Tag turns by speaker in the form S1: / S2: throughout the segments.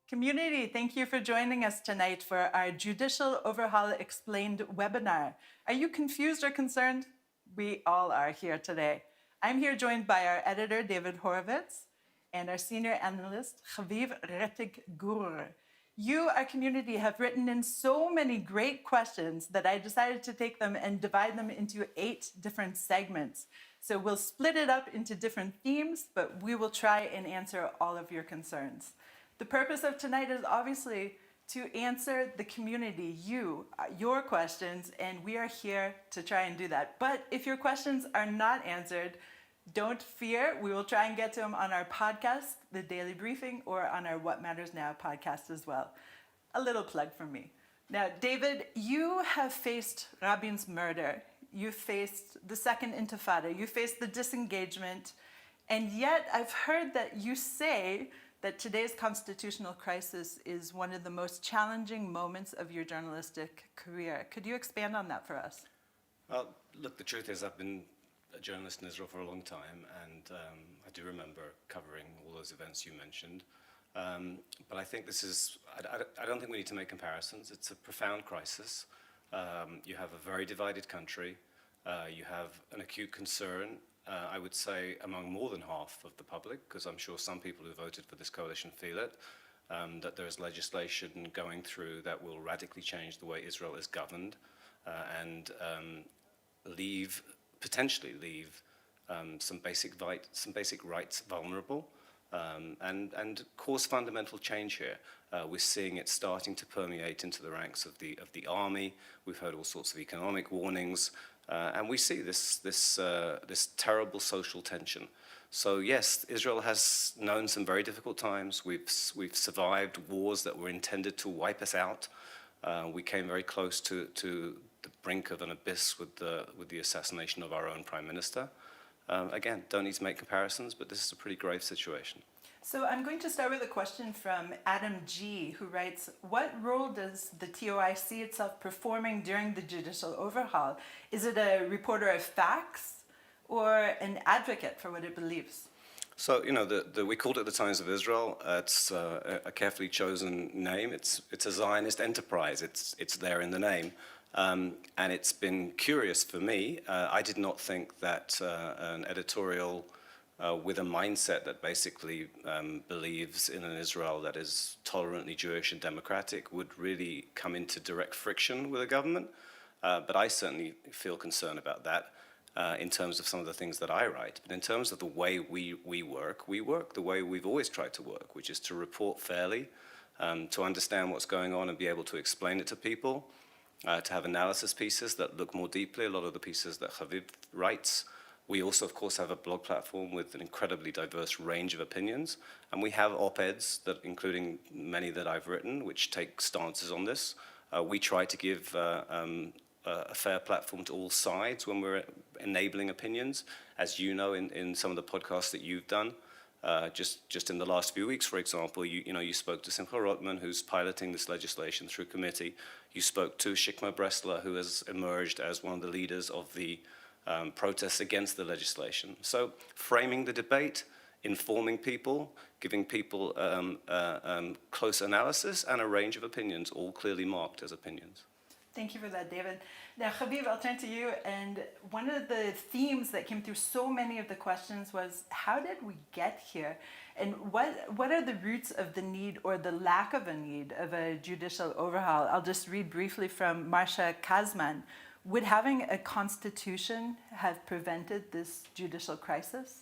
S1: Community, thank you for joining us tonight for our Judicial Overhaul Explained webinar. Are you confused or concerned? We all are here today. I'm here joined by our editor, David Horovitz, and our senior analyst, Haviv Rettig Gur. You, our community, have written in so many great questions that I decided to take them and divide them into 8 different segments. So we'll split it up into different themes, but we will try and answer all of your concerns. The purpose of tonight is obviously to answer the community, your questions, and we are here to try and do that. But if your questions are not answered, don't fear. We will try and get to them on our podcast, The Daily Briefing, or on our What Matters Now podcast as well. A little plug from me. Now, David, you have faced Rabin's murder. You faced the Second Intifada. You faced the disengagement. And yet I've heard that you say that today's constitutional crisis is one of the most challenging moments of your journalistic career. Could you expand on that for us?
S2: Well, look, the truth is I've been a journalist in Israel for a long time, and I do remember covering all those events you mentioned. But I think this is, I don't think we need to make comparisons. It's a profound crisis. You have a very divided country. You have an acute concern, I would say, among more than half of the public, because I'm sure some people who voted for this coalition feel it, that there is legislation going through that will radically change the way Israel is governed and potentially leave some basic rights vulnerable and cause fundamental change here. We're seeing it starting to permeate into the ranks of the army. We've heard all sorts of economic warnings. And we see this terrible social tension. So yes, Israel has known some very difficult times. We've survived wars that were intended to wipe us out. We came very close to the brink of an abyss with the assassination of our own prime minister. Again, don't need to make comparisons, but this is a pretty grave situation.
S1: So I'm going to start with a question from Adam G., who writes, what role does the ToI see itself performing during the judicial overhaul? Is it a reporter of facts or an advocate for what it believes?
S2: So, you know, we called it the Times of Israel. It's a carefully chosen name. It's a Zionist enterprise. It's there in the name. And it's been curious for me. I did not think that an editorial with a mindset that basically believes in an Israel that is tolerantly Jewish and democratic would really come into direct friction with the government. But I certainly feel concerned about that in terms of some of the things that I write. But in terms of the way we work the way we've always tried to work, which is to report fairly, to understand what's going on and be able to explain it to people, to have analysis pieces that look more deeply, a lot of the pieces that Haviv writes. We also, of course, have a blog platform with an incredibly diverse range of opinions. And we have op-eds, including many that I've written, which take stances on this. We try to give a fair platform to all sides when we're enabling opinions. As you know, in some of the podcasts that you've done, just in the last few weeks, for example, you spoke to Simcha Rotman, who's piloting this legislation through committee. You spoke to Shikma Bresler, who has emerged as one of the leaders of the protests against the legislation. So framing the debate, informing people, giving people close analysis and a range of opinions, all clearly marked as opinions.
S1: Thank you for that, David. Now, Haviv, I'll turn to you. And one of the themes that came through so many of the questions was, how did we get here? And what are the roots of the need or the lack of a need of a judicial overhaul? I'll just read briefly from Marsha Kazman. Would having a constitution have prevented this judicial crisis?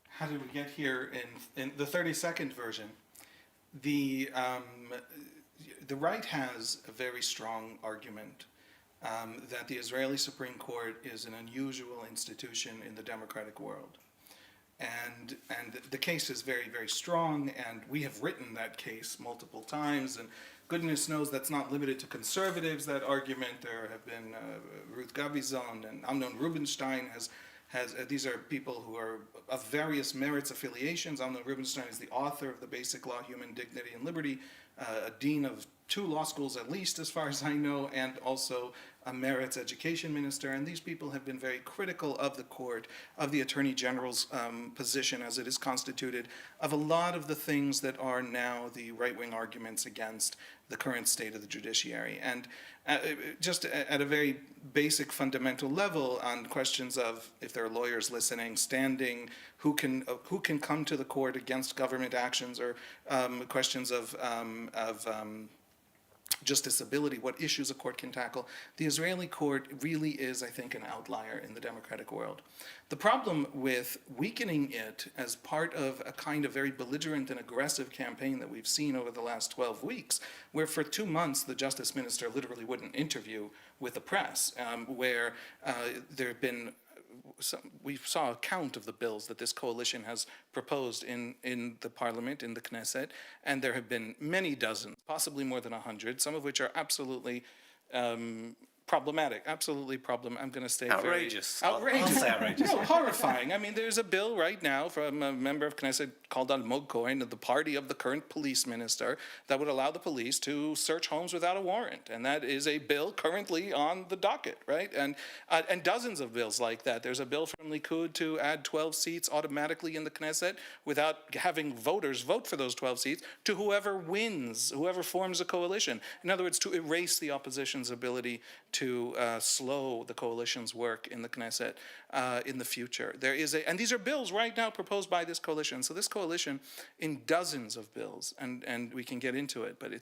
S3: How did we get here? In the 32nd version, the right has a very strong argument that the Israeli Supreme Court is an unusual institution in the democratic world. And the case is very, very strong, and we have written that case multiple times, and goodness knows that's not limited to conservatives, that argument. There have been Ruth Gabizon and Amnon Rubinstein these are people who are of various merits affiliations. Amnon Rubinstein is the author of the Basic Law, Human Dignity and Liberty, a dean of 2 law schools at least, as far as I know, and also a merits education minister, and these people have been very critical of the court, of the Attorney General's position as it is constituted, of a lot of the things that are now the right-wing arguments against the current state of the judiciary. And just at a very basic fundamental level on questions of, if there are lawyers listening, standing, who can come to the court against government actions, or questions of justiciability, what issues a court can tackle. The Israeli court really is, I think, an outlier in the democratic world. The problem with weakening it as part of a kind of very belligerent and aggressive campaign that we've seen over the last 12 weeks, where for 2 months the justice minister literally wouldn't interview with the press, where there have been we saw a count of the bills that this coalition has proposed in the parliament, in the Knesset, and there have been many dozens, possibly more than 100, some of which are absolutely problematic, I'm going to say
S2: outrageous.
S3: Outrageous.
S2: I'll say outrageous.
S3: No, horrifying. I mean, there's a bill right now from a member of Knesset called Almog Cohen, of the party of the current police minister, that would allow the police to search homes without a warrant. And that is a bill currently on the docket, right? And dozens of bills like that. There's a bill from Likud to add 12 seats automatically in the Knesset without having voters vote for those 12 seats to whoever wins, whoever forms a coalition. In other words, to erase the opposition's ability to slow the coalition's work in the Knesset in the future. There is and these are bills right now proposed by this coalition. So this coalition, in dozens of bills, and we can get into it, but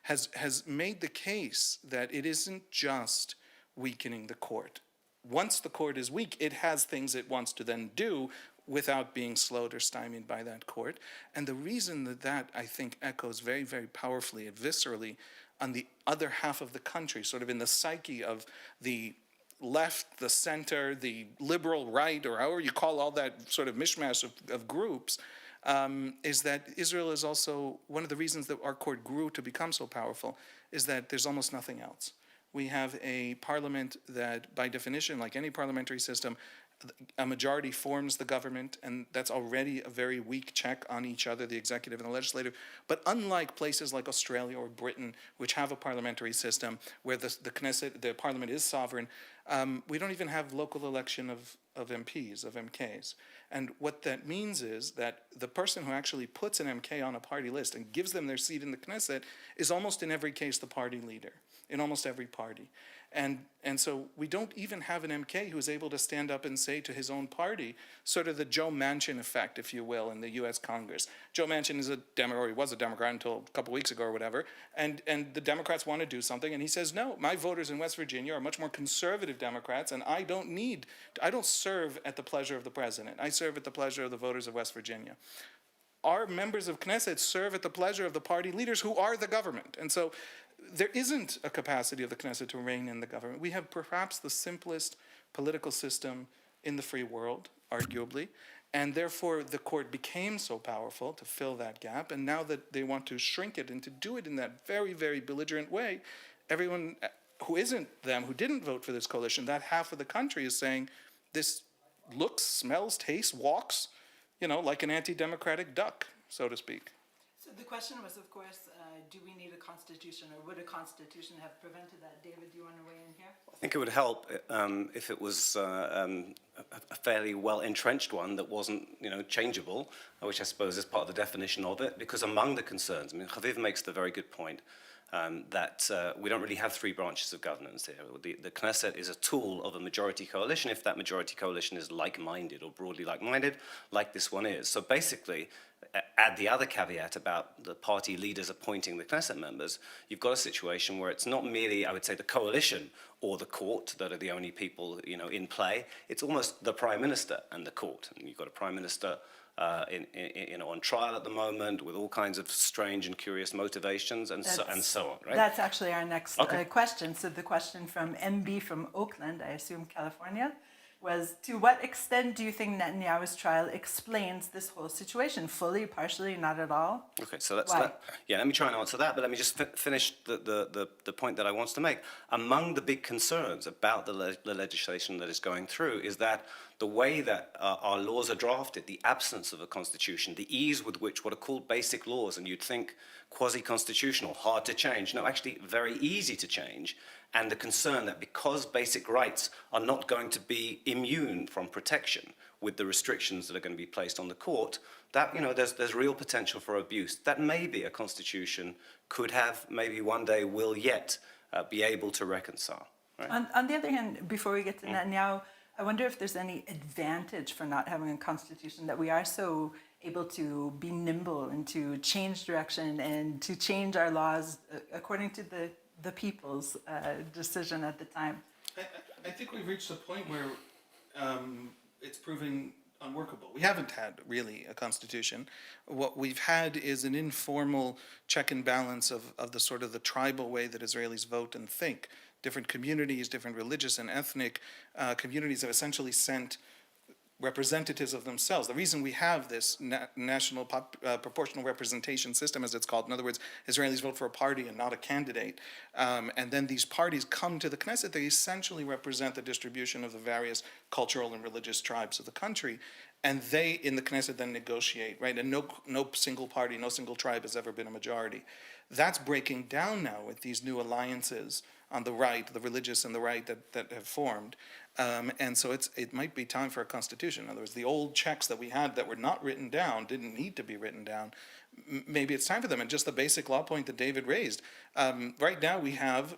S3: has made the case that it isn't just weakening the court. Once the court is weak, it has things it wants to then do without being slowed or stymied by that court. And the reason that I think echoes very, very powerfully and viscerally on the other half of the country, sort of in the psyche of the left, the center, the liberal right, or however you call all that sort of mishmash of groups, is that Israel is also, one of the reasons that our court grew to become so powerful is that there's almost nothing else. We have a parliament that, by definition, like any parliamentary system, a majority forms the government, and that's already a very weak check on each other, the executive and the legislative. But unlike places like Australia or Britain, which have a parliamentary system where the Knesset, the parliament is sovereign, we don't even have local election of MPs, of MKs. And what that means is that the person who actually puts an MK on a party list and gives them their seat in the Knesset is almost in every case the party leader, in almost every party. And so we don't even have an MK who is able to stand up and say to his own party, sort of the Joe Manchin effect, if you will, in the U.S. Congress. Joe Manchin is a Democrat, or he was a Democrat until a couple weeks ago or whatever, and the Democrats want to do something, and he says, no, my voters in West Virginia are much more conservative Democrats, and I don't serve at the pleasure of the president. I serve at the pleasure of the voters of West Virginia. Our members of Knesset serve at the pleasure of the party leaders who are the government. And so there isn't a capacity of the Knesset to rein in the government. We have perhaps the simplest political system in the free world, arguably, and therefore the court became so powerful to fill that gap, and now that they want to shrink it and to do it in that very, very belligerent way, everyone who isn't them, who didn't vote for this coalition, that half of the country is saying this looks, smells, tastes, walks, like an anti-democratic duck, so to speak.
S1: So the question was, of course, do we need a constitution, or would a constitution have prevented that? David, do you want to weigh in here?
S2: I think it would help if it was a fairly well-entrenched one that wasn't, changeable, which I suppose is part of the definition of it, because among the concerns, Haviv makes the very good point, that we don't really have 3 branches of governance here. The Knesset is a tool of a majority coalition if that majority coalition is like-minded or broadly like-minded, like this one is. So basically, add the other caveat about the party leaders appointing the Knesset members, you've got a situation where it's not merely, I would say, the coalition or the court that are the only people, in play. It's almost the prime minister and the court. And you've got a prime minister on trial at the moment with all kinds of strange and curious motivations and so on, right?
S1: That's actually our next question. So the question from MB from Oakland, I assume California. was, to what extent do you think Netanyahu's trial explains this whole situation? Fully, partially, not at all?
S2: Okay, so let's
S1: Why?
S2: let me try and answer that, but let me just finish the point that I want to make. Among the big concerns about the legislation that is going through is that the way that our laws are drafted, the absence of a constitution, the ease with which what are called basic laws, and you'd think quasi-constitutional, hard to change, no, actually very easy to change, and the concern that because basic rights are not going to be immune from protection with the restrictions that are going to be placed on the court, that, there's real potential for abuse. That maybe a constitution could have, maybe one day will yet be able to reconcile. Right?
S1: On the other hand, before we get to Netanyahu, I wonder if there's any advantage for not having a constitution, that we are so able to be nimble and to change direction and to change our laws according to the people's decision at the time.
S3: I think we've reached a point where it's proving unworkable. We haven't had really a constitution. What we've had is an informal check and balance of the sort of the tribal way that Israelis vote and think. Different communities, different religious and ethnic communities have essentially sent representatives of themselves. The reason we have this national proportional representation system, as it's called, in other words, Israelis vote for a party and not a candidate, and then these parties come to the Knesset, they essentially represent the distribution of the various cultural and religious tribes of the country, and they, in the Knesset, then negotiate, right? And no single party, no single tribe has ever been a majority. That's breaking down now with these new alliances on the right, the religious and the right that have formed. And so it might be time for a constitution. In other words, the old checks that we had that were not written down, didn't need to be written down. Maybe it's time for them. And just the basic law point that David raised. Right now we have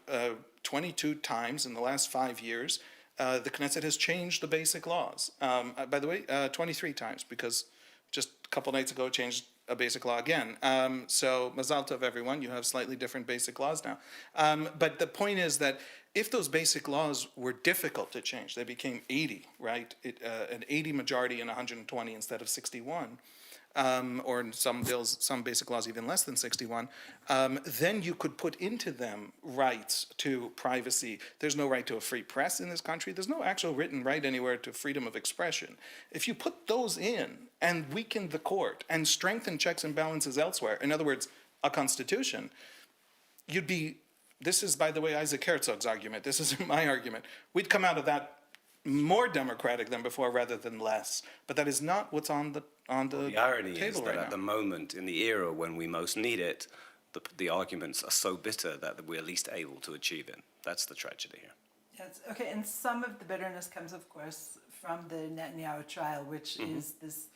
S3: 22 times in the last 5 years, the Knesset has changed the basic laws. By the way, 23 times, because just a couple nights ago it changed a basic law again. So mazal tov, everyone, you have slightly different basic laws now. But the point is that if those basic laws were difficult to change, they became 80, right? An 80 majority and 120 instead of 61, or in some bills, some basic laws even less than 61, then you could put into them rights to privacy. There's no right to a free press in this country. There's no actual written right anywhere to freedom of expression. If you put those in and weaken the court and strengthen checks and balances elsewhere, in other words, a constitution, you'd be, this is, by the way, Isaac Herzog's argument, this isn't my argument, we'd come out of that more democratic than before rather than less. But that is not what's on the
S2: irony
S3: table
S2: is that
S3: right
S2: at
S3: now.
S2: the moment, in the era when we most need it, the arguments are so bitter that we're least able to achieve it. That's the tragedy here.
S1: Yes. Okay, and some of the bitterness comes, of course, from the Netanyahu trial, which is this.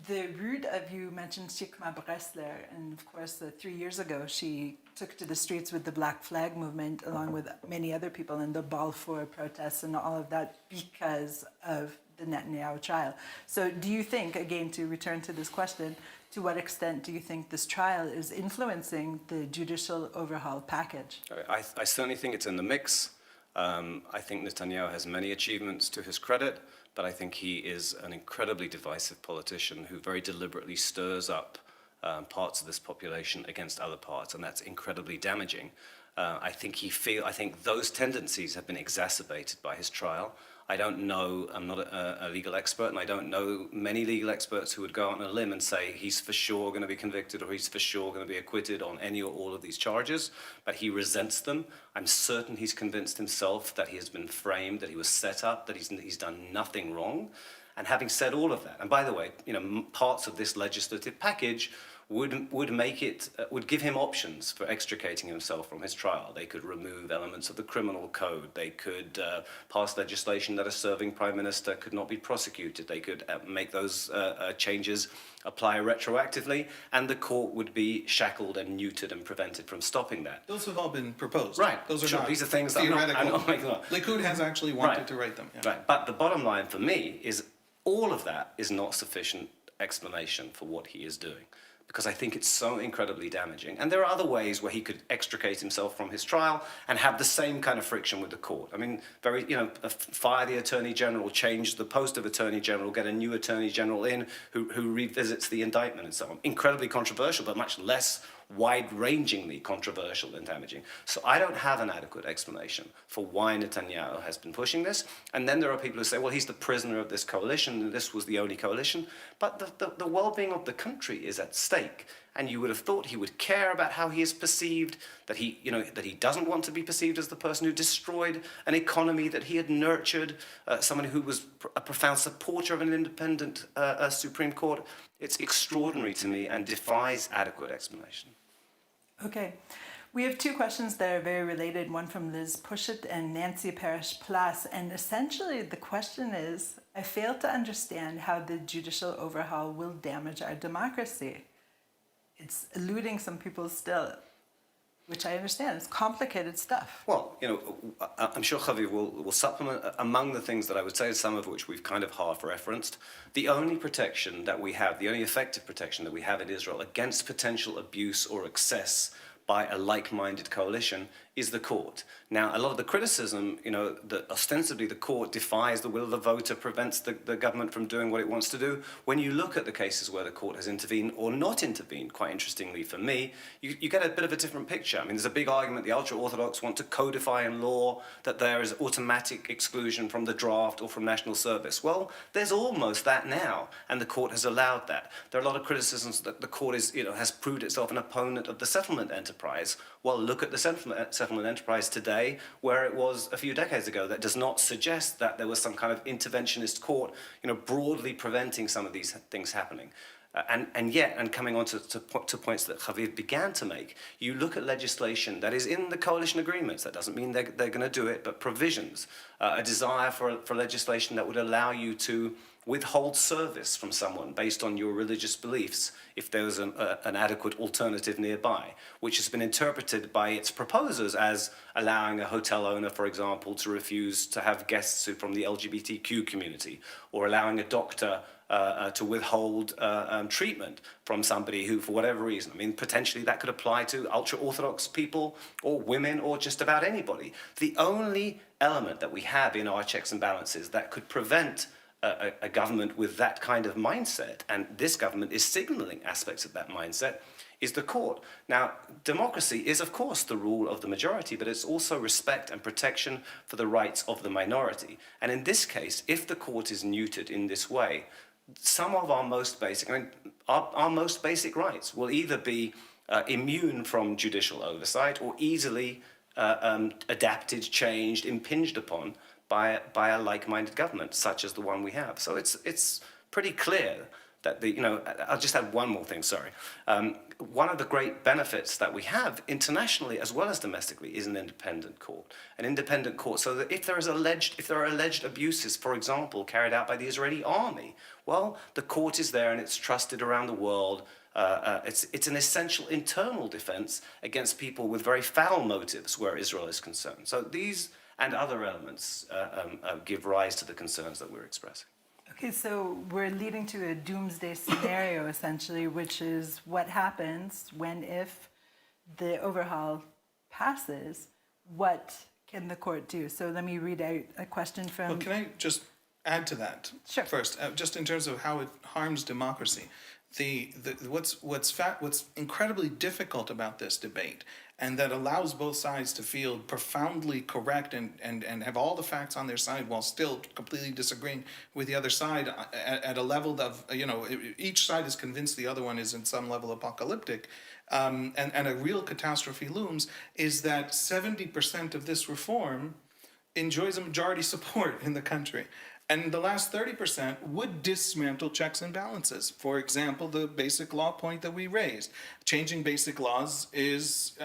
S1: The root of, you mentioned Shikma Bresler, and of course 3 years ago she took to the streets with the Black Flag movement along with many other people in the Balfour protests and all of that because of the Netanyahu trial. So do you think, again, to return to this question, to what extent do you think this trial is influencing the judicial overhaul package?
S2: I certainly think it's in the mix. I think Netanyahu has many achievements to his credit, but I think he is an incredibly divisive politician who very deliberately stirs up parts of this population against other parts, and that's incredibly damaging. I think those tendencies have been exacerbated by his trial. I don't know, I'm not a legal expert, and I don't know many legal experts who would go out on a limb and say he's for sure going to be convicted or he's for sure going to be acquitted on any or all of these charges, but he resents them. I'm certain he's convinced himself that he has been framed, that he was set up, that he's done nothing wrong. And having said all of that, and by the way, parts of this legislative package would give him options for extricating himself from his trial. They could remove elements of the criminal code. They could pass legislation that a serving prime minister could not be prosecuted. They could make those changes apply retroactively, and the court would be shackled and neutered and prevented from stopping that.
S3: Those have all been proposed.
S2: Right.
S3: Those are
S2: Sure.
S3: not
S2: These are things that
S3: theoretical.
S2: I'm not making up.
S3: Likud has actually wanted
S2: Right.
S3: to write them. Yeah.
S2: Right. But the bottom line for me is all of that is not sufficient explanation for what he is doing, because I think it's so incredibly damaging. And there are other ways where he could extricate himself from his trial and have the same kind of friction with the court. I mean, fire the Attorney General, change the post of Attorney General, get a new Attorney General in who revisits the indictment and so on. Incredibly controversial, but much less wide-rangingly controversial and damaging. So I don't have an adequate explanation for why Netanyahu has been pushing this. And then there are people who say, well, he's the prisoner of this coalition, and this was the only coalition. But the well-being of the country is at stake. And you would have thought he would care about how he is perceived, that he doesn't want to be perceived as the person who destroyed an economy that he had nurtured, someone who was a profound supporter of an independent Supreme Court. It's extraordinary to me and defies adequate explanation.
S1: Okay. We have two questions that are very related, one from Liz Pushit and Nancy Parrish-Plas. And essentially the question is, I fail to understand how the judicial overhaul will damage our democracy. It's eluding some people still, which I understand. It's complicated stuff.
S2: Well, I'm sure Haviv will supplement. Among the things that I would say, some of which we've kind of half-referenced, the only protection that we have, the only effective protection that we have in Israel against potential abuse or excess by a like-minded coalition is the court. Now, a lot of the criticism, that ostensibly the court defies the will of the voter, prevents the government from doing what it wants to do. When you look at the cases where the court has intervened or not intervened, quite interestingly for me, you get a bit of a different picture. I mean, there's a big argument, the ultra-Orthodox want to codify in law that there is automatic exclusion from the draft or from national service. Well, there's almost that now, and the court has allowed that. There are a lot of criticisms that the court has proved itself an opponent of the settlement enterprise. Well, look at the settlement enterprise today, where it was a few decades ago. That does not suggest that there was some kind of interventionist court, broadly preventing some of these things happening. And yet, coming on to points that Haviv began to make, you look at legislation that is in the coalition agreements. That doesn't mean they're going to do it, but provisions, a desire for legislation that would allow you to withhold service from someone based on your religious beliefs if there was an adequate alternative nearby, which has been interpreted by its proposers as allowing a hotel owner, for example, to refuse to have guests from the LGBTQ community, or allowing a doctor to withhold treatment from somebody who, for whatever reason, potentially that could apply to ultra-Orthodox people or women or just about anybody. The only element that we have in our checks and balances that could prevent a government with that kind of mindset, and this government is signaling aspects of that mindset, is the court. Now, democracy is, of course, the rule of the majority, but it's also respect and protection for the rights of the minority. And in this case, if the court is neutered in this way, some of our most basic, our most basic rights will either be immune from judicial oversight or easily adapted, changed, impinged upon by a like-minded government, such as the one we have. So it's pretty clear that I'll just add one more thing, sorry. One of the great benefits that we have internationally as well as domestically is an independent court. An independent court, so that if there are alleged abuses, for example, carried out by the Israeli army, well, the court is there and it's trusted around the world. It's an essential internal defense against people with very foul motives where Israel is concerned. So these and other elements give rise to the concerns that we're expressing.
S1: Okay, so we're leading to a doomsday scenario, essentially, which is what happens if the overhaul passes, what can the court do? So let me read out a question from...
S3: Well, can I just add to that?
S1: Sure.
S3: First, just in terms of how it harms democracy. What's incredibly difficult about this debate, and that allows both sides to feel profoundly correct and have all the facts on their side while still completely disagreeing with the other side at a level of, each side is convinced the other one is in some level apocalyptic, and a real catastrophe looms, is that 70% of this reform enjoys a majority support in the country. And the last 30% would dismantle checks and balances. For example, the basic law point that we raised. Changing basic laws is,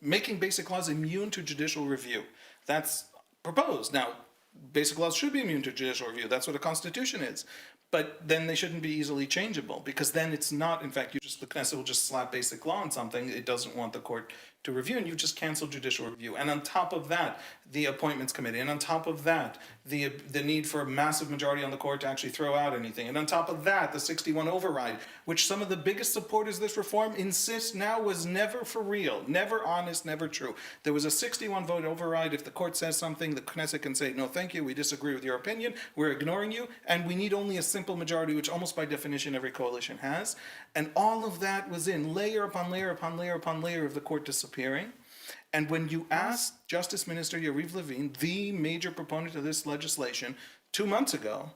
S3: making basic laws immune to judicial review. That's proposed. Now, basic laws should be immune to judicial review. That's what a constitution is. But then they shouldn't be easily changeable, because then it's not, in fact, the Knesset will just slap basic law on something. It doesn't want the court to review, and you've just canceled judicial review. And on top of that, the appointments committee, and on top of that, the need for a massive majority on the court to actually throw out anything. And on top of that, the 61 override, which some of the biggest supporters of this reform insist now was never for real, never honest, never true. There was a 61 vote override. If the court says something, the Knesset can say, no, thank you, we disagree with your opinion, we're ignoring you, and we need only a simple majority, which almost by definition every coalition has. And all of that was in layer upon layer upon layer upon layer of the court disappearing. And when you asked Justice Minister Yariv Levin, the major proponent of this legislation, 2 months ago,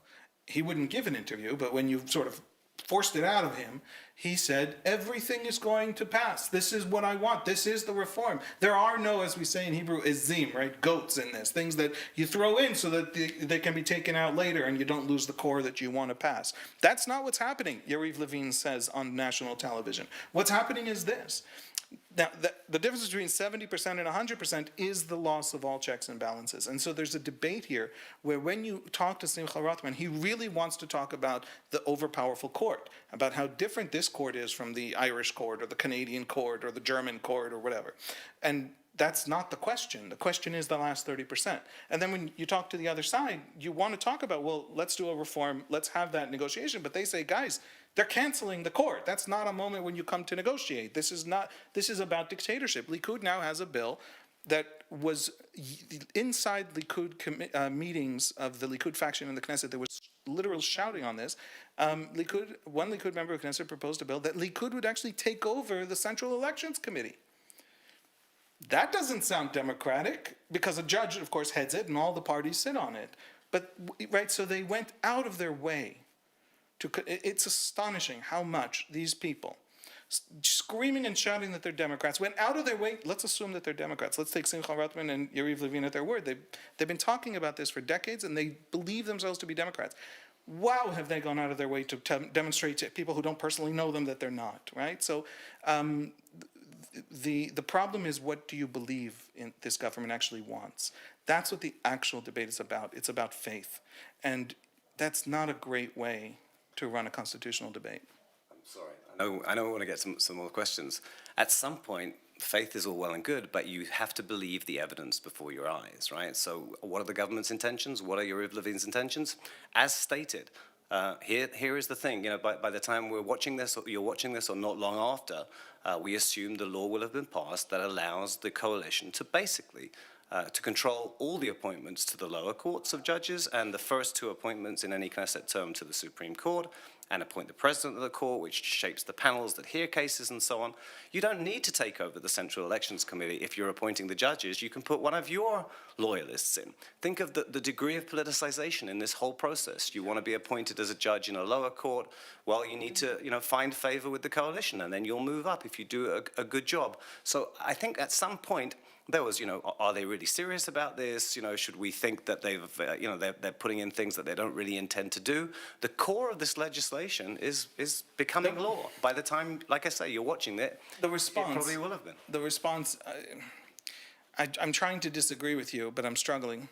S3: he wouldn't give an interview, but when you sort of forced it out of him, he said, everything is going to pass. This is what I want. This is the reform. There are no, as we say in Hebrew, ezim, right? Goats in this. Things that you throw in so that they can be taken out later and you don't lose the core that you want to pass. That's not what's happening, Yariv Levin says on national television. What's happening is this. Now, the difference between 70% and 100% is the loss of all checks and balances. And so there's a debate here where when you talk to Simcha Rothman, he really wants to talk about the overpowerful court, about how different this court is from the Irish court or the Canadian court or the German court or whatever. And that's not the question. The question is the last 30%. And then when you talk to the other side, you want to talk about, well, let's do a reform, let's have that negotiation. But they say, guys, they're canceling the court. That's not a moment when you come to negotiate. This is about dictatorship. Likud now has a bill that was inside Likud meetings of the Likud faction in the Knesset. There was literal shouting on this. One Likud member of Knesset proposed a bill that Likud would actually take over the Central Elections Committee. That doesn't sound democratic because a judge, of course, heads it and all the parties sit on it. But, right, so they went out of their way. It's astonishing how much these people, screaming and shouting that they're Democrats, went out of their way. Let's assume that they're Democrats. Let's take Simcha Rothman and Yariv Levin at their word. They've been talking about this for decades, and they believe themselves to be Democrats. Wow, have they gone out of their way to demonstrate to people who don't personally know them that they're not, right? So the problem is, what do you believe in this government actually wants? That's what the actual debate is about. It's about faith. And that's not a great way to run a constitutional debate.
S2: I'm sorry. I know we want to get some more questions. At some point, faith is all well and good, but you have to believe the evidence before your eyes, right? So what are the government's intentions? What are Yariv Levin's intentions? As stated, here is the thing. You know, by the time we're watching this, or you're watching this, or not long after, we assume the law will have been passed that allows the coalition to basically to control all the appointments to the lower courts of judges and the first 2 appointments in any Knesset term to the Supreme Court, and appoint the president of the court, which shapes the panels that hear cases and so on. You don't need to take over the Central Elections Committee if you're appointing the judges. You can put one of your loyalists in. Think of the degree of politicization in this whole process. You want to be appointed as a judge in a lower court, well, you need to, find favor with the coalition, and then you'll move up if you do a good job. So I think at some point, there was, are they really serious about this? Should we think that they're putting in things that they don't really intend to do? The core of this legislation is becoming law. By the time, like I say, you're watching it, it probably will have been.
S3: The response, I'm trying to disagree with you, but I'm struggling.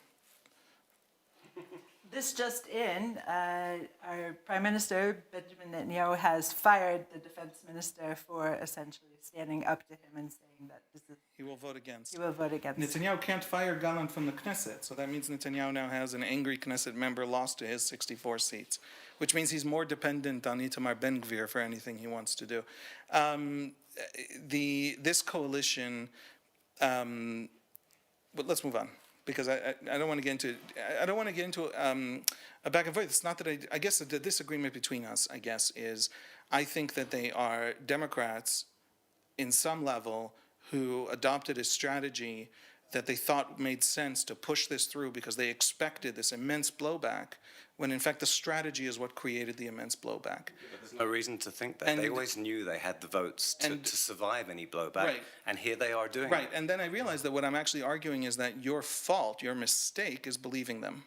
S1: This just in, our Prime Minister, Benjamin Netanyahu, has fired the defense minister for essentially standing up to him and saying that this is...
S3: He will vote against.
S1: He will vote against.
S3: Netanyahu can't fire Gallant from the Knesset, so that means Netanyahu now has an angry Knesset member lost to his 64 seats, which means he's more dependent on Itamar Ben-Gvir for anything he wants to do. This coalition, but let's move on, because I don't want to get into a back and forth. It's not that I guess the disagreement between us, is I think that they are Democrats in some level who adopted a strategy that they thought made sense to push this through because they expected this immense blowback, when in fact the strategy is what created the immense blowback.
S2: But there's no reason to think that. They always knew they had the votes to survive any blowback,
S3: right. And
S2: here they are doing
S3: right.
S2: it.
S3: And then I realized that what I'm actually arguing is that your fault, your mistake, is believing them.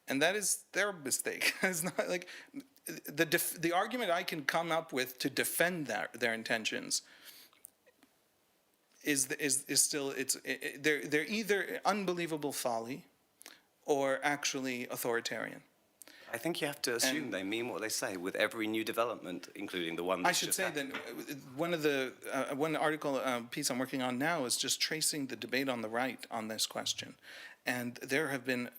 S3: And that is their mistake. It's not like the argument I can come up with to defend their intentions is still they're either unbelievable folly or actually authoritarian.
S2: I think you have to assume they mean what they say with every new development, including the one
S3: I
S2: that's
S3: should
S2: just
S3: say
S2: happened.
S3: that one article piece I'm working on now is just tracing the debate on the right on this question, and there have been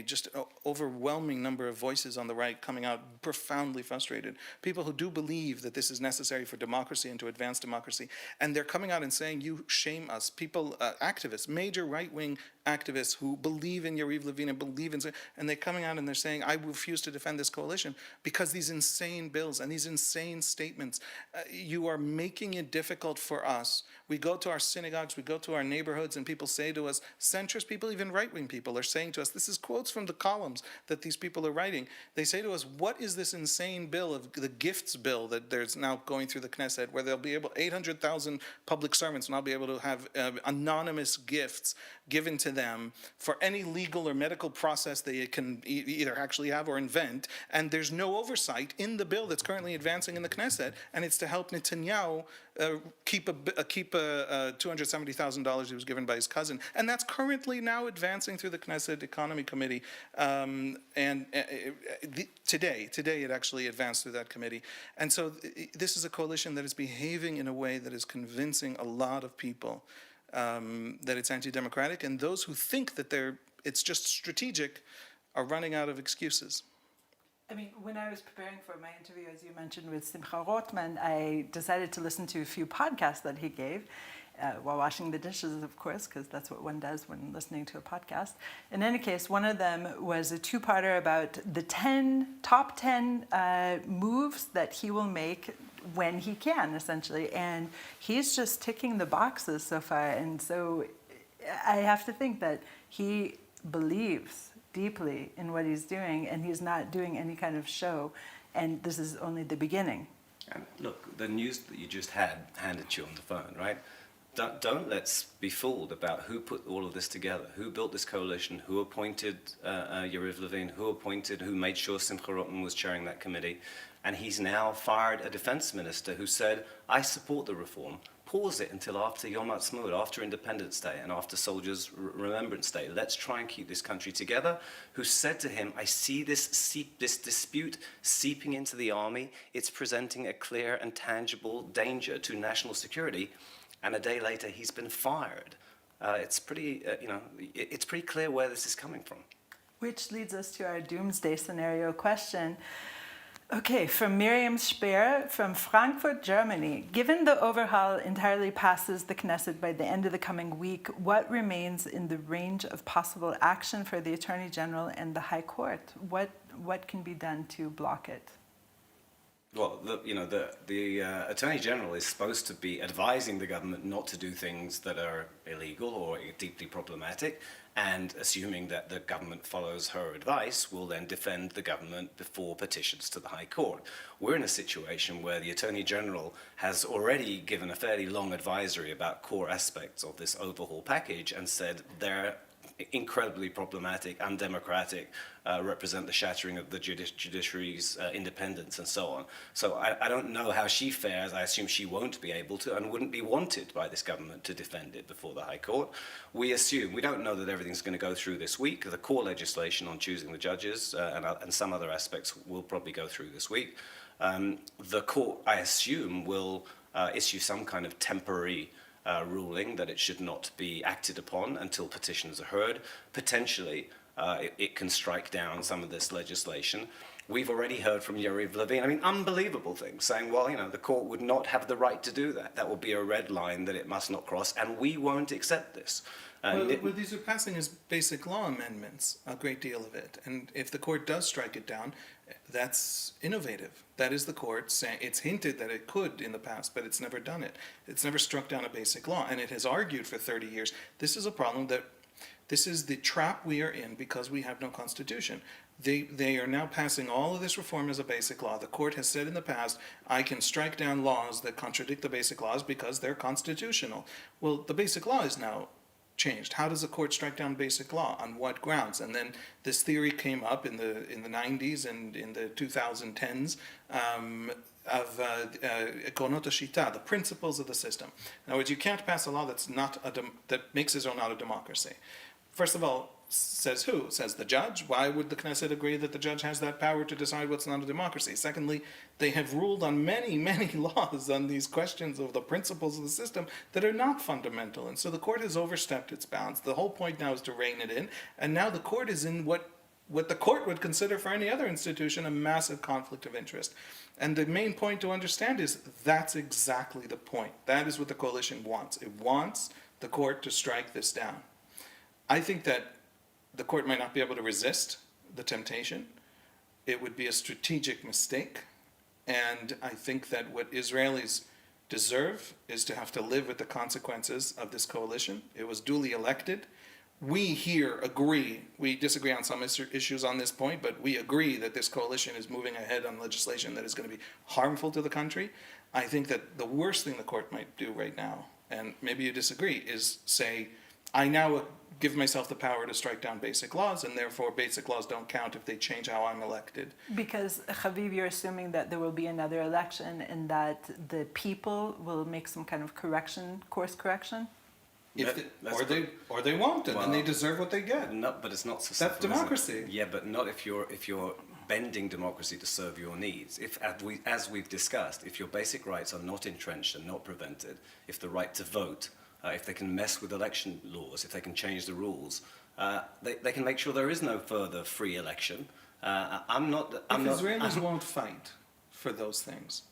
S3: just overwhelming number of voices on the right coming out profoundly frustrated. People who do believe that this is necessary for democracy and to advance democracy, and they're coming out and saying, "You shame us." People, activists, major right-wing activists who believe in Yariv Levin and believe in, and they're coming out and they're saying, "I refuse to defend this coalition because these insane bills and these insane statements. You are making it difficult for us." We go to our synagogues, we go to our neighborhoods, and people say to us, centrist people, even right-wing people, are saying to us, this is quotes from the columns that these people are writing. They say to us, what is this insane bill of the gifts bill that there's now going through the Knesset, where they'll be able, 800,000 public servants will now be able to have anonymous gifts given to them for any legal or medical process they can either actually have or invent, and there's no oversight in the bill that's currently advancing in the Knesset, and it's to help Netanyahu keep $270,000 he was given by his cousin, and that's currently now advancing through the Knesset Economy Committee. Today it actually advanced through that committee, and so this is a coalition that is behaving in a way that is convincing a lot of people that it's anti-democratic, and those who think that it's just strategic are running out of excuses.
S1: I mean, when I was preparing for my interview, as you mentioned, with Simcha Rotman, I decided to listen to a few podcasts that he gave while washing the dishes, of course, because that's what one does when listening to a podcast. In any case, one of them was a two-parter about the top 10 moves that he will make when he can, essentially. And he's just ticking the boxes so far. And so I have to think that he believes deeply in what he's doing, and he's not doing any kind of show, and this is only the beginning.
S2: And look, the news that you just had handed to you on the phone, right? Don't let's be fooled about who put all of this together, who built this coalition, who appointed Yariv Levin, who made sure Simcha Rotman was chairing that committee, and he's now fired a defense minister who said, I support the reform. Pause it until after Yom Ha'atzmaut, after Independence Day and after Soldiers' Remembrance Day. Let's try and keep this country together. Who said to him, I see this dispute seeping into the army. It's presenting a clear and tangible danger to national security. And a day later, he's been fired. It's pretty clear where this is coming from.
S1: Which leads us to our doomsday scenario question. Okay, from Miriam Speer from Frankfurt, Germany. Given the overhaul entirely passes the Knesset by the end of the coming week, what remains in the range of possible action for the Attorney General and the High Court? What can be done to block it?
S2: Well, the Attorney General is supposed to be advising the government not to do things that are illegal or deeply problematic, and assuming that the government follows her advice, will then defend the government before petitions to the High Court. We're in a situation where the Attorney General has already given a fairly long advisory about core aspects of this overhaul package and said they're incredibly problematic, undemocratic, represent the shattering of the judiciary's independence and so on. So I don't know how she fares. I assume she won't be able to and wouldn't be wanted by this government to defend it before the High Court. We don't know that everything's going to go through this week. The core legislation on choosing the judges and some other aspects will probably go through this week. The court, I assume, will issue some kind of temporary ruling that it should not be acted upon until petitions are heard. Potentially, it can strike down some of this legislation. We've already heard from Yariv Levin, unbelievable things, saying, well, the court would not have the right to do that. That will be a red line that it must not cross, and we won't accept this.
S3: Well, these are passing as basic law amendments, a great deal of it. And if the court does strike it down, that's innovative. That is the court saying, it's hinted that it could in the past, but it's never done it. It's never struck down a basic law, and it has argued for 30 years. This is a problem this is the trap we are in because we have no constitution. They are now passing all of this reform as a basic law. The court has said in the past, I can strike down laws that contradict the basic laws because they're constitutional. Well, the basic law is now changed. How does the court strike down basic law? On what grounds? And then this theory came up in the 90s and in the 2010s of Ekonot HaShita, the principles of the system. In other words, you can't pass a law that makes Israel not a democracy. First of all, Says who? Says the judge. Why would the Knesset agree that the judge has that power to decide what's not a democracy? Secondly, they have ruled on many, many laws on these questions of the principles of the system that are not fundamental. And so the court has overstepped its bounds. The whole point now is to rein it in. And now the court is in what the court would consider for any other institution a massive conflict of interest. And the main point to understand is that's exactly the point. That is what the coalition wants. It wants the court to strike this down. I think that the court might not be able to resist the temptation. It would be a strategic mistake. And I think that what Israelis deserve is to have to live with the consequences of this coalition. It was duly elected. We here agree, we disagree on some issues on this point, but we agree that this coalition is moving ahead on legislation that is going to be harmful to the country. I think that the worst thing the court might do right now, and maybe you disagree, is say, I now give myself the power to strike down basic laws, and therefore basic laws don't count if they change how I'm elected.
S1: Because, Haviv, you're assuming that there will be another election and that the people will make some kind of course correction?
S3: Or they won't, and then they deserve what they get.
S2: No, but it's not so
S3: That's
S2: simple, is it?
S3: democracy.
S2: Yeah, but not if you're bending democracy to serve your needs. If, as we've discussed, if your basic rights are not entrenched and not prevented, if the right to vote, if they can mess with election laws, if they can change the rules, they can make sure there is no further free election.
S3: Israelis won't fight for those things,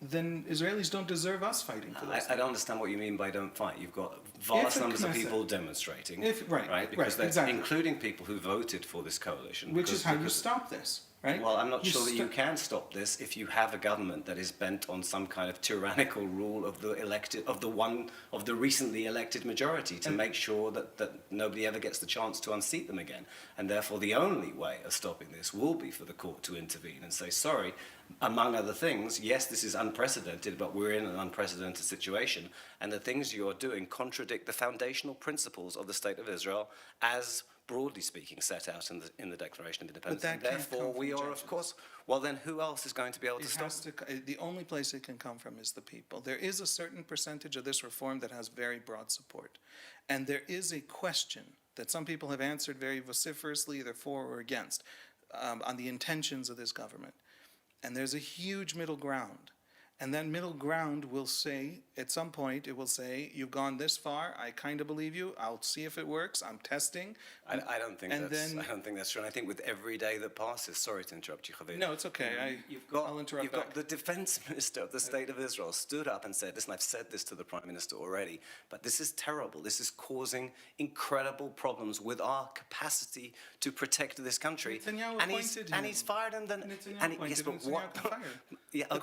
S3: then Israelis don't deserve us fighting for those things.
S2: I don't understand what you mean by don't fight. You've got vast numbers of people demonstrating, because they're
S3: exactly.
S2: including people who voted for this coalition.
S3: Which is how you stop this, right?
S2: Well, I'm not sure that you can stop this if you have a government that is bent on some kind of tyrannical rule of the recently elected majority to make sure that nobody ever gets the chance to unseat them again. And therefore, the only way of stopping this will be for the court to intervene and say, sorry, among other things, yes, this is unprecedented, but we're in an unprecedented situation, and the things you're doing contradict the foundational principles of the State of Israel as broadly speaking, set out in the Declaration of Independence.
S3: But that can't
S2: therefore,
S3: come from
S2: we are,
S3: judges.
S2: of course. Well, then, who else is going to be able to stop?
S3: The only place it can come from is the people. There is a certain percentage of this reform that has very broad support, and there is a question that some people have answered very vociferously, either for or against, on the intentions of this government. And there's a huge middle ground. And that middle ground will say, at some point, it will say, you've gone this far, I kind of believe you, I'll see if it works, I'm testing.
S2: I don't think that's true. And I think with every day that passes, sorry to interrupt you, Haviv.
S3: No, it's okay, I'll interrupt
S2: You've got the defense minister of the State of Israel stood up and said, listen, I've said this to the Prime Minister already, but this is terrible. This is causing incredible problems with our capacity to protect this country.
S3: Netanyahu appointed him.
S2: And he's fired him.
S3: Yes, but what?
S2: Yeah, okay.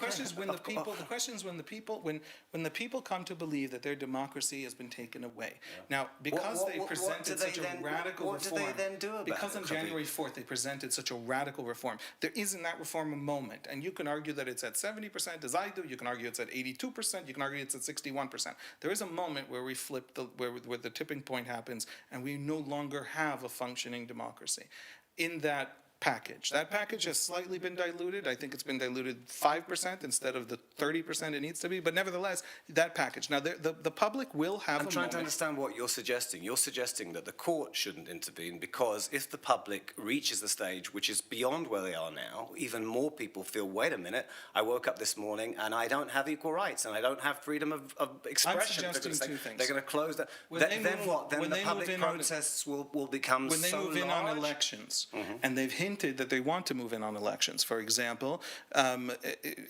S3: The question is when the people come to believe that their democracy has been taken away. Now, because they presented such a radical reform,
S2: what do they then do about
S3: because
S2: it?
S3: on January 4th they presented such a radical reform, there is in that reform a moment, and you can argue that it's at 70%, as I do. You can argue it's at 82%. You can argue it's at 61%. There is a moment where we flip where the tipping point happens, and we no longer have a functioning democracy. In that package. That package has slightly been diluted. I think it's been diluted 5% instead of the 30% it needs to be. But nevertheless, that package. Now, the public will have a moment.
S2: I'm trying to understand what you're suggesting. You're suggesting that the court shouldn't intervene because if the public reaches the stage which is beyond where they are now, even more people feel, wait a minute, I woke up this morning and I don't have equal rights and I don't have freedom of expression.
S3: I'm suggesting two things.
S2: They're going to close that. Then what? Then the public protests will become so large.
S3: When they move in on elections, and they've hinted that they want to move in on elections. For example,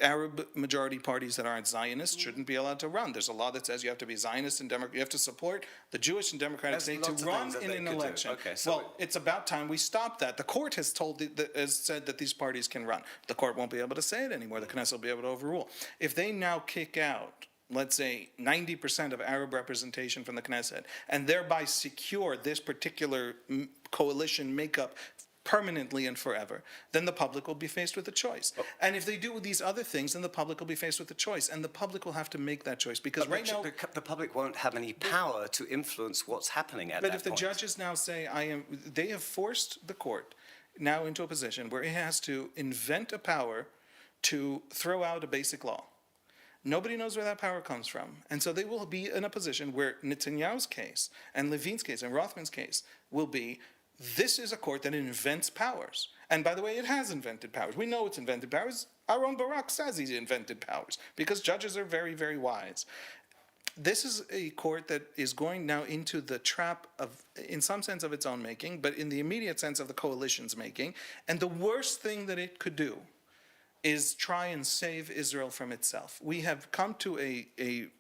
S3: Arab majority parties that aren't Zionists shouldn't be allowed to run. There's a law that says you have to be Zionist and Democrat. You have to support the Jewish and Democratic state to run in an election.
S2: Okay, so
S3: well, it's about time we stop that. The court has said that these parties can run. The court won't be able to say it anymore. The Knesset will be able to overrule. If they now kick out, let's say, 90% of Arab representation from the Knesset, and thereby secure this particular coalition makeup permanently and forever, then the public will be faced with a choice. And if they do these other things, then the public will be faced with a choice, and the public will have to make that choice, because right now
S2: the public won't have any power to influence what's happening at that point.
S3: But if the judges now say, they have forced the court now into a position where it has to invent a power to throw out a basic law. Nobody knows where that power comes from. And so they will be in a position where Netanyahu's case and Levine's case and Rothman's case will be, This is a court that invents powers. And by the way, it has invented powers. We know it's invented powers. Our own Barak says he's invented powers because judges are very, very wise. This is a court that is going now into the trap of, in some sense, of its own making, but in the immediate sense of the coalition's making. And the worst thing that it could do is try and save Israel from itself. We have come to a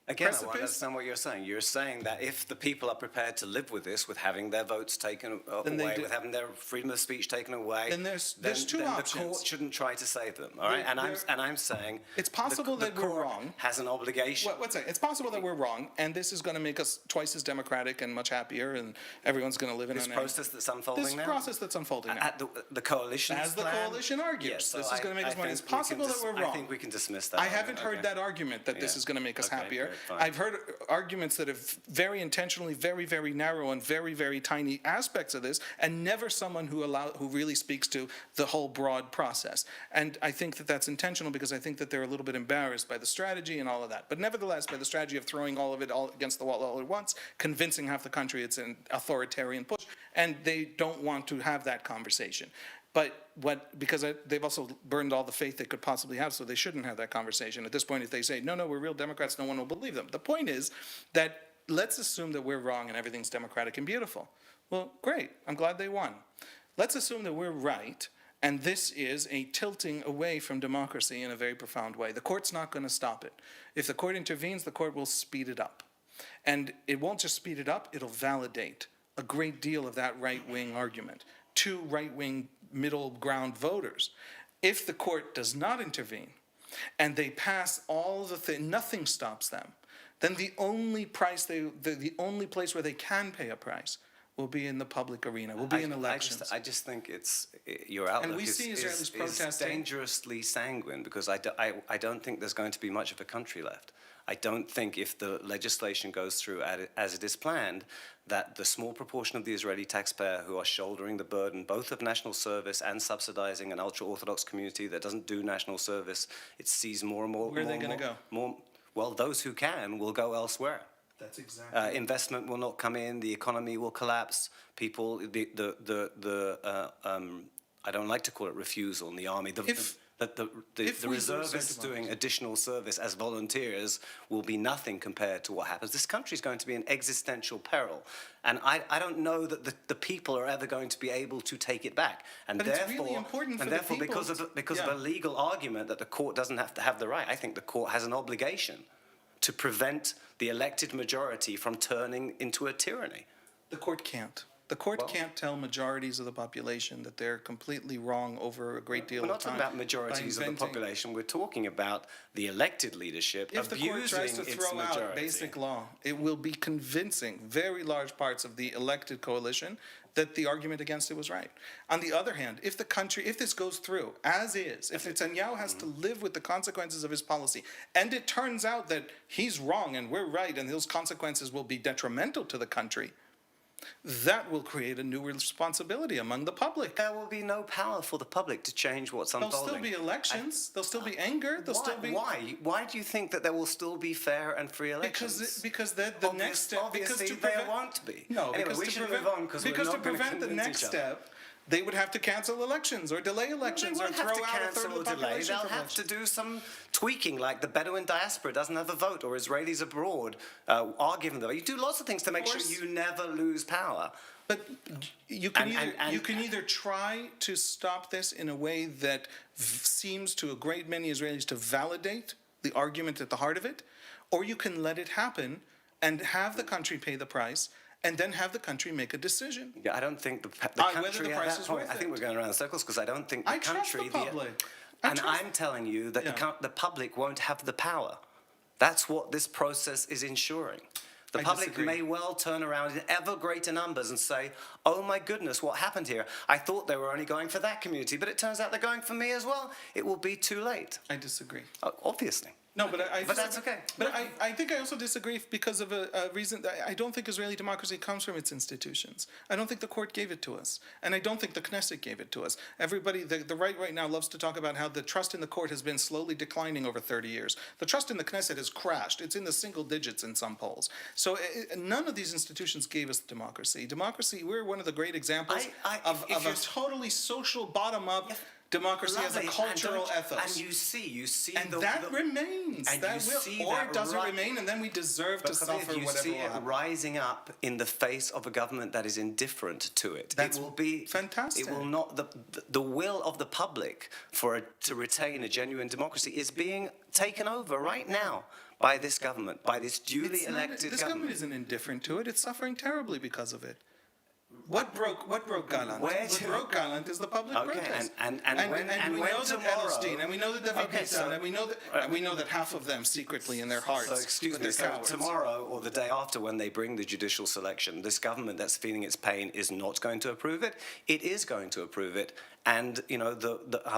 S2: Again, I
S3: precipice.
S2: want to understand what you're saying. You're saying that if the people are prepared to live with this, with having their votes taken away, with having their freedom of speech taken away,
S3: Then there's two
S2: then
S3: options.
S2: the court shouldn't try to save them. All right, and I'm saying
S3: It's possible
S2: the
S3: that we're
S2: court
S3: wrong.
S2: has an obligation.
S3: What's that? It's possible that we're wrong, and this is going to make us twice as democratic and much happier, and everyone's going to live in
S2: This
S3: an
S2: process that's unfolding
S3: this
S2: now.
S3: process that's unfolding now.
S2: At the coalition.
S3: As the coalition argues,
S2: Yes, so
S3: this is going to make us money. It's possible that we're wrong.
S2: I think we can dismiss that.
S3: I haven't heard
S2: Okay.
S3: that argument that this
S2: Yeah.
S3: is going to make us
S2: Okay,
S3: happier.
S2: good, fine.
S3: I've heard arguments that have very intentionally, very, very narrow and very, very tiny aspects of this, and never someone who really speaks to the whole broad process. And I think that that's intentional because I think that they're a little bit embarrassed by the strategy and all of that. But nevertheless, by the strategy of throwing all of it all against the wall all at once, convincing half the country it's an authoritarian push, and they don't want to have that conversation. But because they've also burned all the faith they could possibly have, so they shouldn't have that conversation. At this point, if they say, no, we're real Democrats, no one will believe them. The point is that let's assume that we're wrong and everything's democratic and beautiful. Well, great. I'm glad they won. Let's assume that we're right, and this is a tilting away from democracy in a very profound way. The court's not going to stop it. If the court intervenes, the court will speed it up. And it won't just speed it up, it'll validate a great deal of that right-wing argument to right-wing middle ground voters. If the court does not intervene and they pass all the things, nothing stops them, then the only place where they can pay a price will be in the public arena, will be in elections.
S2: I just think your outlook
S3: we see Israelis
S2: is
S3: protesting.
S2: dangerously sanguine because I don't think there's going to be much of a country left. I don't think if the legislation goes through as it is planned, that the small proportion of the Israeli taxpayer who are shouldering the burden both of national service and subsidizing an ultra-Orthodox community that doesn't do national service, it sees more and more.
S3: Where are they going to go?
S2: Well, those who can will go elsewhere.
S3: That's exactly.
S2: Investment will not come in. The economy will collapse. People, I don't like to call it refusal in the army. The reservists doing additional service as volunteers will be nothing compared to what happens. This country is going to be in existential peril, and I don't know that the people are ever going to be able to take it back. And
S3: but
S2: therefore,
S3: it's really important for
S2: and therefore,
S3: the people
S2: because of a legal argument that the court doesn't have to have the right, I think the court has an obligation to prevent the elected majority from turning into a tyranny.
S3: The court can't. The court can't tell majorities of the population that they're completely wrong over a great deal of time.
S2: We're not talking about majorities of the population. We're talking about the elected leadership
S3: if the court tries to
S2: its
S3: throw
S2: majority.
S3: out basic law, it will be convincing very large parts of the elected coalition that the argument against it was right. On the other hand, if this goes through as is, if Netanyahu has to live with the consequences of his policy, and it turns out that he's wrong and we're right, and those consequences will be detrimental to the country, that will create a new responsibility among the public.
S2: There will be no power for the public to change what's unfolding.
S3: There'll still be elections. There'll still be anger. There'll still be.
S2: Why? Why do you think that there will still be fair and free elections?
S3: Because the next step.
S2: Obviously, there won't be.
S3: No,
S2: anyway, we should move on because
S3: to prevent the next step, they would have to cancel elections or delay elections or throw out a third of the population.
S2: They'll have to do some tweaking, like the Bedouin diaspora doesn't have a vote, or Israelis abroad are given the vote. You do lots of things to make sure you never lose power.
S3: But you can either try to stop this in a way that seems to a great many Israelis to validate the argument at the heart of it, or you can let it happen and have the country pay the price, and then have the country make a decision.
S2: Yeah, I don't think the
S3: whether
S2: country
S3: the
S2: at
S3: price
S2: that
S3: is
S2: point.
S3: worth
S2: I think
S3: it.
S2: we're going around in circles because I don't think the
S3: I trust
S2: country.
S3: the public.
S2: I'm telling you that the public won't have the power. That's what this process is ensuring. The public
S3: disagree.
S2: may well turn around in ever greater numbers and say, oh my goodness, what happened here? I thought they were only going for that community, but it turns out they're going for me as well. It will be too late.
S3: I disagree.
S2: Obviously.
S3: No, but
S2: But that's okay.
S3: But I think I also disagree because of a reason. I don't think Israeli democracy comes from its institutions. I don't think the court gave it to us. And I don't think the Knesset gave it to us. Everybody, the right now loves to talk about how the trust in the court has been slowly declining over 30 years. The trust in the Knesset has crashed. It's in the single digits in some polls. So none of these institutions gave us democracy. Democracy, we're one of the great examples of a totally social bottom-up democracy as a cultural ethos.
S2: And you see,
S3: and that remains.
S2: And
S3: that
S2: you
S3: will,
S2: see
S3: or
S2: that
S3: it doesn't
S2: right-
S3: remain, and then we deserve to suffer
S2: you
S3: whatever
S2: see
S3: will
S2: it
S3: happen.
S2: rising up in the face of a government that is indifferent to it.
S3: That's
S2: it will be
S3: fantastic.
S2: It will not. The will of the public to retain a genuine democracy is being taken over right now by this government, by this duly elected
S3: This government isn't indifferent to it. It's suffering terribly because of it. What broke Gallant? What broke Gallant is the public protest.
S2: and
S3: we
S2: when
S3: know that
S2: tomorrow-
S3: Edelstein, and we know that David Horovitz, and we know that half of them secretly in their hearts.
S2: So excuse
S3: but
S2: me,
S3: they're
S2: so
S3: cowards.
S2: tomorrow or the day after when they bring the judicial selection, this government that's feeling its pain is not going to approve it. It is going to approve it. And, you know, the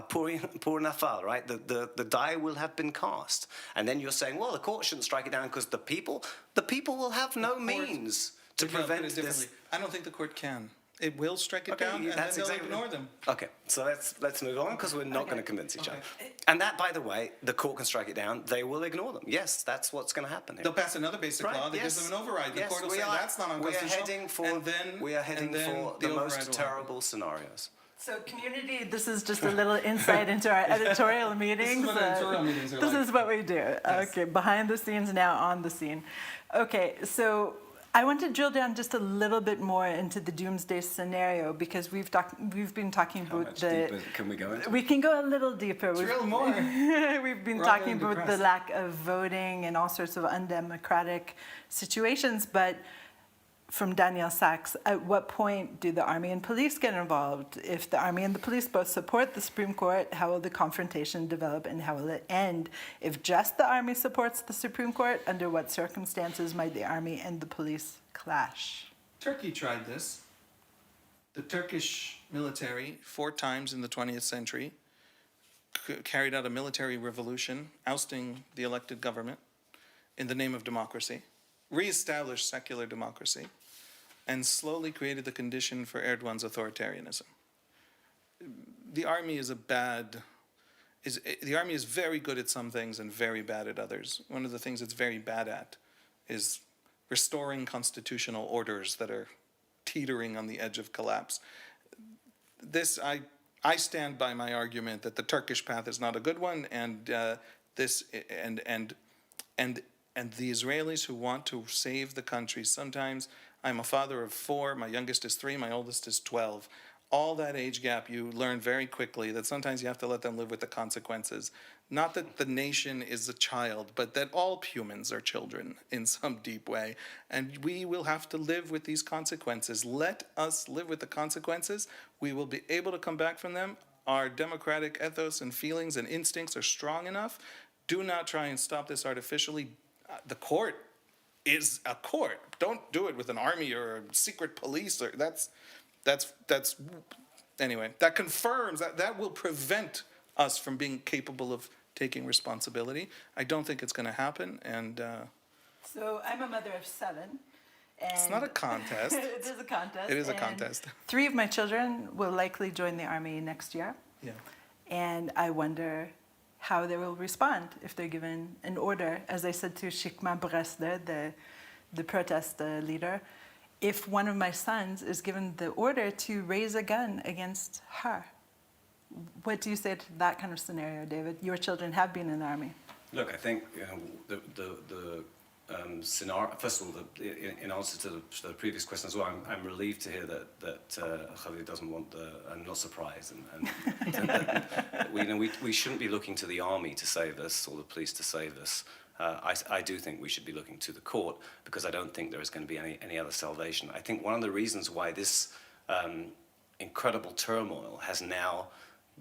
S2: poor nafal, right? The die will have been cast. And then you're saying, well, the court shouldn't strike it down because the people will have no means to
S3: Maybe I'll put
S2: prevent
S3: it
S2: this.
S3: differently. I don't think the court can. It will strike it
S2: Okay,
S3: down, and then
S2: that's
S3: they'll
S2: exactly-
S3: ignore them.
S2: Okay, so let's move on because we're not going to convince each other. And that, by the way, the court can strike it down. They will ignore them. Yes, that's what's going to happen here.
S3: They'll pass another basic law that gives them an override. The court will say that's not unconstitutional.
S2: We are heading for the
S3: override
S2: most
S3: will happen.
S2: terrible scenarios.
S1: So community, this is just a little insight into our editorial meetings.
S3: what editorial meetings are
S1: This
S3: like.
S1: is what we do. Okay, behind the scenes, now on the scene. Okay, so I want to drill down just a little bit more into the doomsday scenario because we've been talking
S2: How
S1: about
S2: much
S1: the.
S2: deeper can we go into?
S1: We can go a little deeper.
S3: Drill more.
S1: We've been
S3: We're all
S1: talking
S3: getting
S1: about the
S3: depressed.
S1: lack of voting and all sorts of undemocratic situations, but from Daniel Sachs, at what point do the army and police get involved? If the army and the police both support the Supreme Court, how will the confrontation develop and how will it end? If just the army supports the Supreme Court, under what circumstances might the army and the police clash?
S3: Turkey tried this. The Turkish military, 4 times in the 20th century, carried out a military revolution, ousting the elected government in the name of democracy, reestablished secular democracy, and slowly created the condition for Erdogan's authoritarianism. The army is very good at some things and very bad at others. One of the things it's very bad at is restoring constitutional orders that are teetering on the edge of collapse. I stand by my argument that the Turkish path is not a good one, and the Israelis who want to save the country, sometimes I'm a father of 4, my youngest is 3, my oldest is 12. All that age gap, you learn very quickly that sometimes you have to let them live with the consequences. Not that the nation is a child, but that all humans are children in some deep way. And we will have to live with these consequences. Let us live with the consequences. We will be able to come back from them. Our democratic ethos and feelings and instincts are strong enough. Do not try and stop this artificially. The court is a court. Don't do it with an army or a secret police. Or that's anyway. That confirms that will prevent us from being capable of taking responsibility. I don't think it's going to happen. And
S1: So I'm a mother of 7. And
S3: it's not a contest.
S1: It is a contest.
S3: It is a
S1: and
S3: contest.
S1: 3 of my children will likely join the army next year.
S3: Yeah.
S1: And I wonder how they will respond if they're given an order. As I said to Shikma Bresler, the protest leader, if one of my sons is given the order to raise a gun against her. What do you say to that kind of scenario, David? Your children have been in the army.
S2: Look, I think the scenario. First of all, in answer to the previous question as well, I'm relieved to hear that Haviv doesn't want the. I'm not surprised, and we shouldn't be looking to the army to save us or the police to save us. I do think we should be looking to the court because I don't think there is going to be any other salvation. I think one of the reasons why this incredible turmoil has now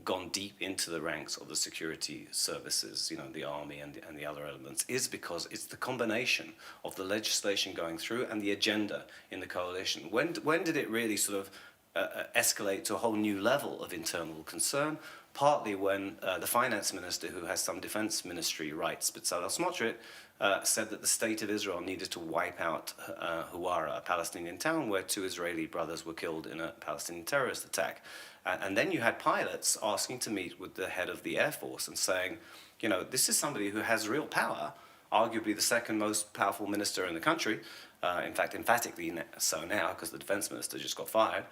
S2: gone deep into the ranks of the security services, the army and the other elements, is because it's the combination of the legislation going through and the agenda in the coalition. When did it really sort of escalate to a whole new level of internal concern? partly when the finance minister, who has some defense ministry rights, Bezalel Smotrich, said that the state of Israel needed to wipe out Huwara, a Palestinian town where 2 Israeli brothers were killed in a Palestinian terrorist attack. And then you had pilots asking to meet with the head of the Air Force and saying, you know, this is somebody who has real power, arguably the second most powerful minister in the country, in fact, emphatically so now, because the defense minister just got fired,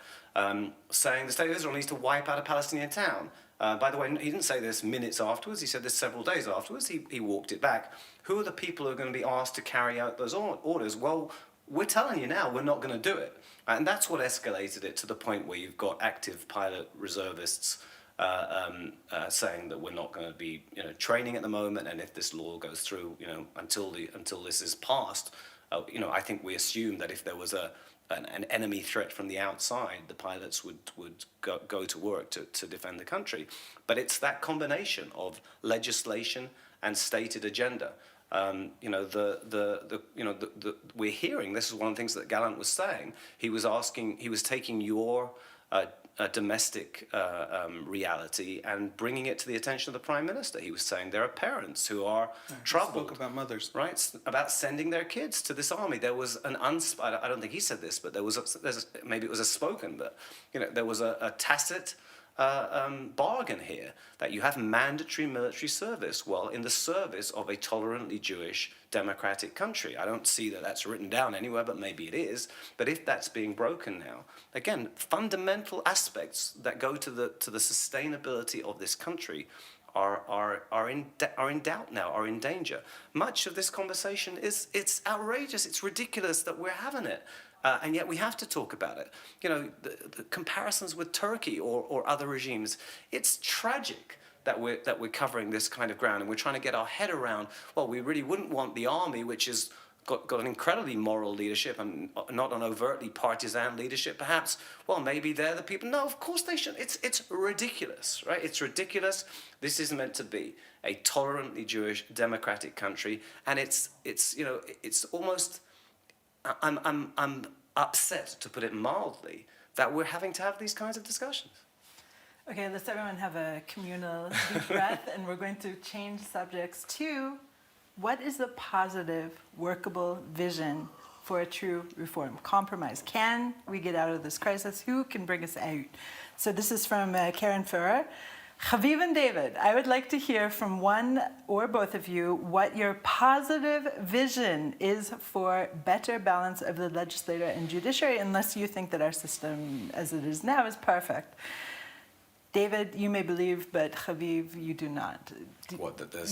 S2: saying the state of Israel needs to wipe out a Palestinian town. By the way, he didn't say this minutes afterwards, he said this several days afterwards, he walked it back. Who are the people who are going to be asked to carry out those orders? Well, we're telling you now, we're not going to do it. And that's what escalated it to the point where you've got active pilot reservists saying that we're not going to be, you know, training at the moment, and if this law goes through, you know, until this is passed, you know, I think we assume that if there was an enemy threat from the outside, the pilots would go to work to defend the country. But it's that combination of legislation and stated agenda. You know, we're hearing, this is one of the things that Gallant was saying. He was taking your domestic reality and bringing it to the attention of the Prime Minister. He was saying there are parents who are troubled.
S3: Spoke about mothers.
S2: Right, about sending their kids to this army. There was I don't think he said this, but maybe it was a spoken, but you know, there was a tacit bargain here that you have mandatory military service while in the service of a tolerantly Jewish democratic country. I don't see that that's written down anywhere, but maybe it is. But if that's being broken now, again, fundamental aspects that go to the sustainability of this country are in doubt now, are in danger. Much of this conversation it's outrageous, it's ridiculous that we're having it. And yet we have to talk about it. You know, the comparisons with Turkey or other regimes, it's tragic that we're covering this kind of ground and we're trying to get our head around, well, we really wouldn't want the army, which has got an incredibly moral leadership and not an overtly partisan leadership, perhaps, well, maybe they're the people. No, of course they shouldn't. It's ridiculous, right? It's ridiculous. This is meant to be a tolerantly Jewish democratic country, and it's you know, it's almost, I'm upset, to put it mildly, that we're having to have these kinds of discussions.
S1: Okay, let's everyone have a communal deep breath, and we're going to change subjects to what is the positive, workable vision for a true reform? Compromise. Can we get out of this crisis? Who can bring us out? So this is from Karen Ferrer. Haviv and David, I would like to hear from one or both of you what your positive vision is for better balance of the legislature and judiciary, unless you think that our system as it is now is perfect. David, you may believe, but Haviv, you do not.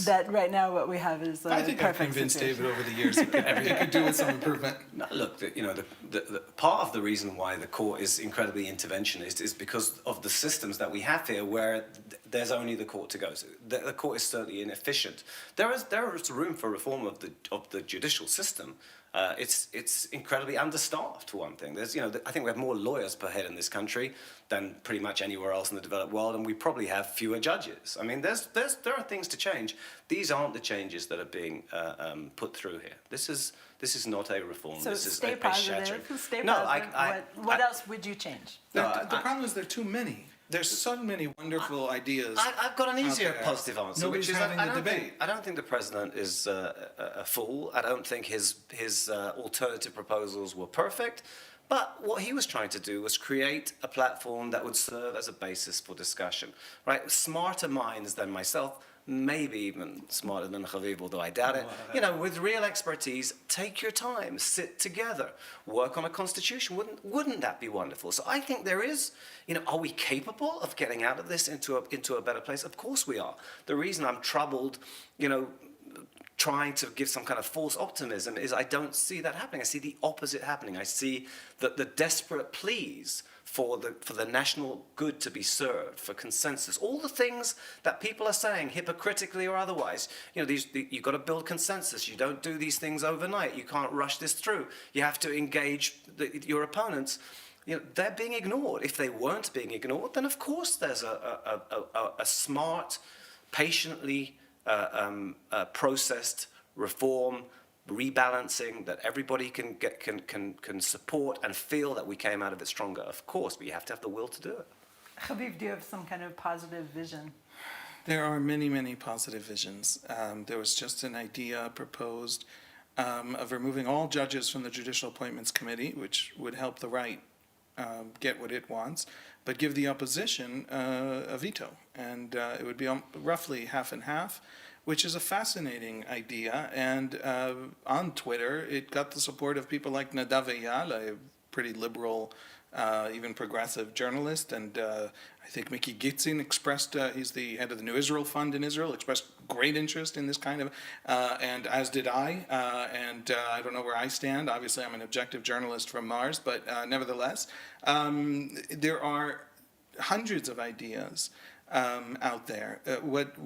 S1: That right now what we have is a
S3: I think I've convinced
S1: situation.
S3: David over the years it could do with some improvement.
S2: No, look, you know, the part of the reason why the court is incredibly interventionist is because of the systems that we have here, where there's only the court to go to. The court is certainly inefficient. There is room for reform of the judicial system. It's incredibly understaffed, for one thing. There's, you know, I think we have more lawyers per head in this country than pretty much anywhere else in the developed world, and we probably have fewer judges. I mean, there are things to change. These aren't the changes that are being put through here. This is not a reform.
S1: So
S2: this is
S1: stay
S2: a
S1: positive.
S2: shattering.
S1: Stay
S2: No,
S1: positive. What else would you change?
S3: The problem is there are too many. There's so many wonderful ideas.
S2: I've got an easier
S3: there.
S2: positive answer.
S3: Nobody's
S2: which is
S3: having the debate.
S2: I don't think the president is a fool. I don't think his alternative proposals were perfect. But what he was trying to do was create a platform that would serve as a basis for discussion. Right? Smarter minds than myself, maybe even smarter than Haviv, although I doubt it, you know, with real expertise, take your time, sit together, work on a constitution. Wouldn't that be wonderful? So I think there is, you know, are we capable of getting out of this into a better place? Of course we are. The reason I'm troubled, you know, trying to give some kind of false optimism is I don't see that happening. I see the opposite happening. I see that the desperate pleas for the national good to be served, for consensus, all the things that people are saying, hypocritically or otherwise. You know, you've got to build consensus. You don't do these things overnight. You can't rush this through. You have to engage your opponents. You know, they're being ignored. If they weren't being ignored, then of course there's a smart, patiently processed reform, rebalancing that everybody can support and feel that we came out of it stronger. Of course, but you have to have the will to do it.
S1: Haviv, do you have some kind of positive vision?
S3: There are many, many positive visions. There was just an idea proposed of removing all judges from the Judicial Appointments Committee, which would help the right get what it wants, but give the opposition a veto. And it would be roughly half and half, which is a fascinating idea. And on Twitter, it got the support of people like Nadav Eyal, a pretty liberal, even progressive journalist, and I think Mickey Gitzin expressed, he's the head of the New Israel Fund in Israel, expressed great interest in this kind of, and as did I, and I don't know where I stand. Obviously, I'm an objective journalist from Mars, but nevertheless, there are hundreds of ideas out there. What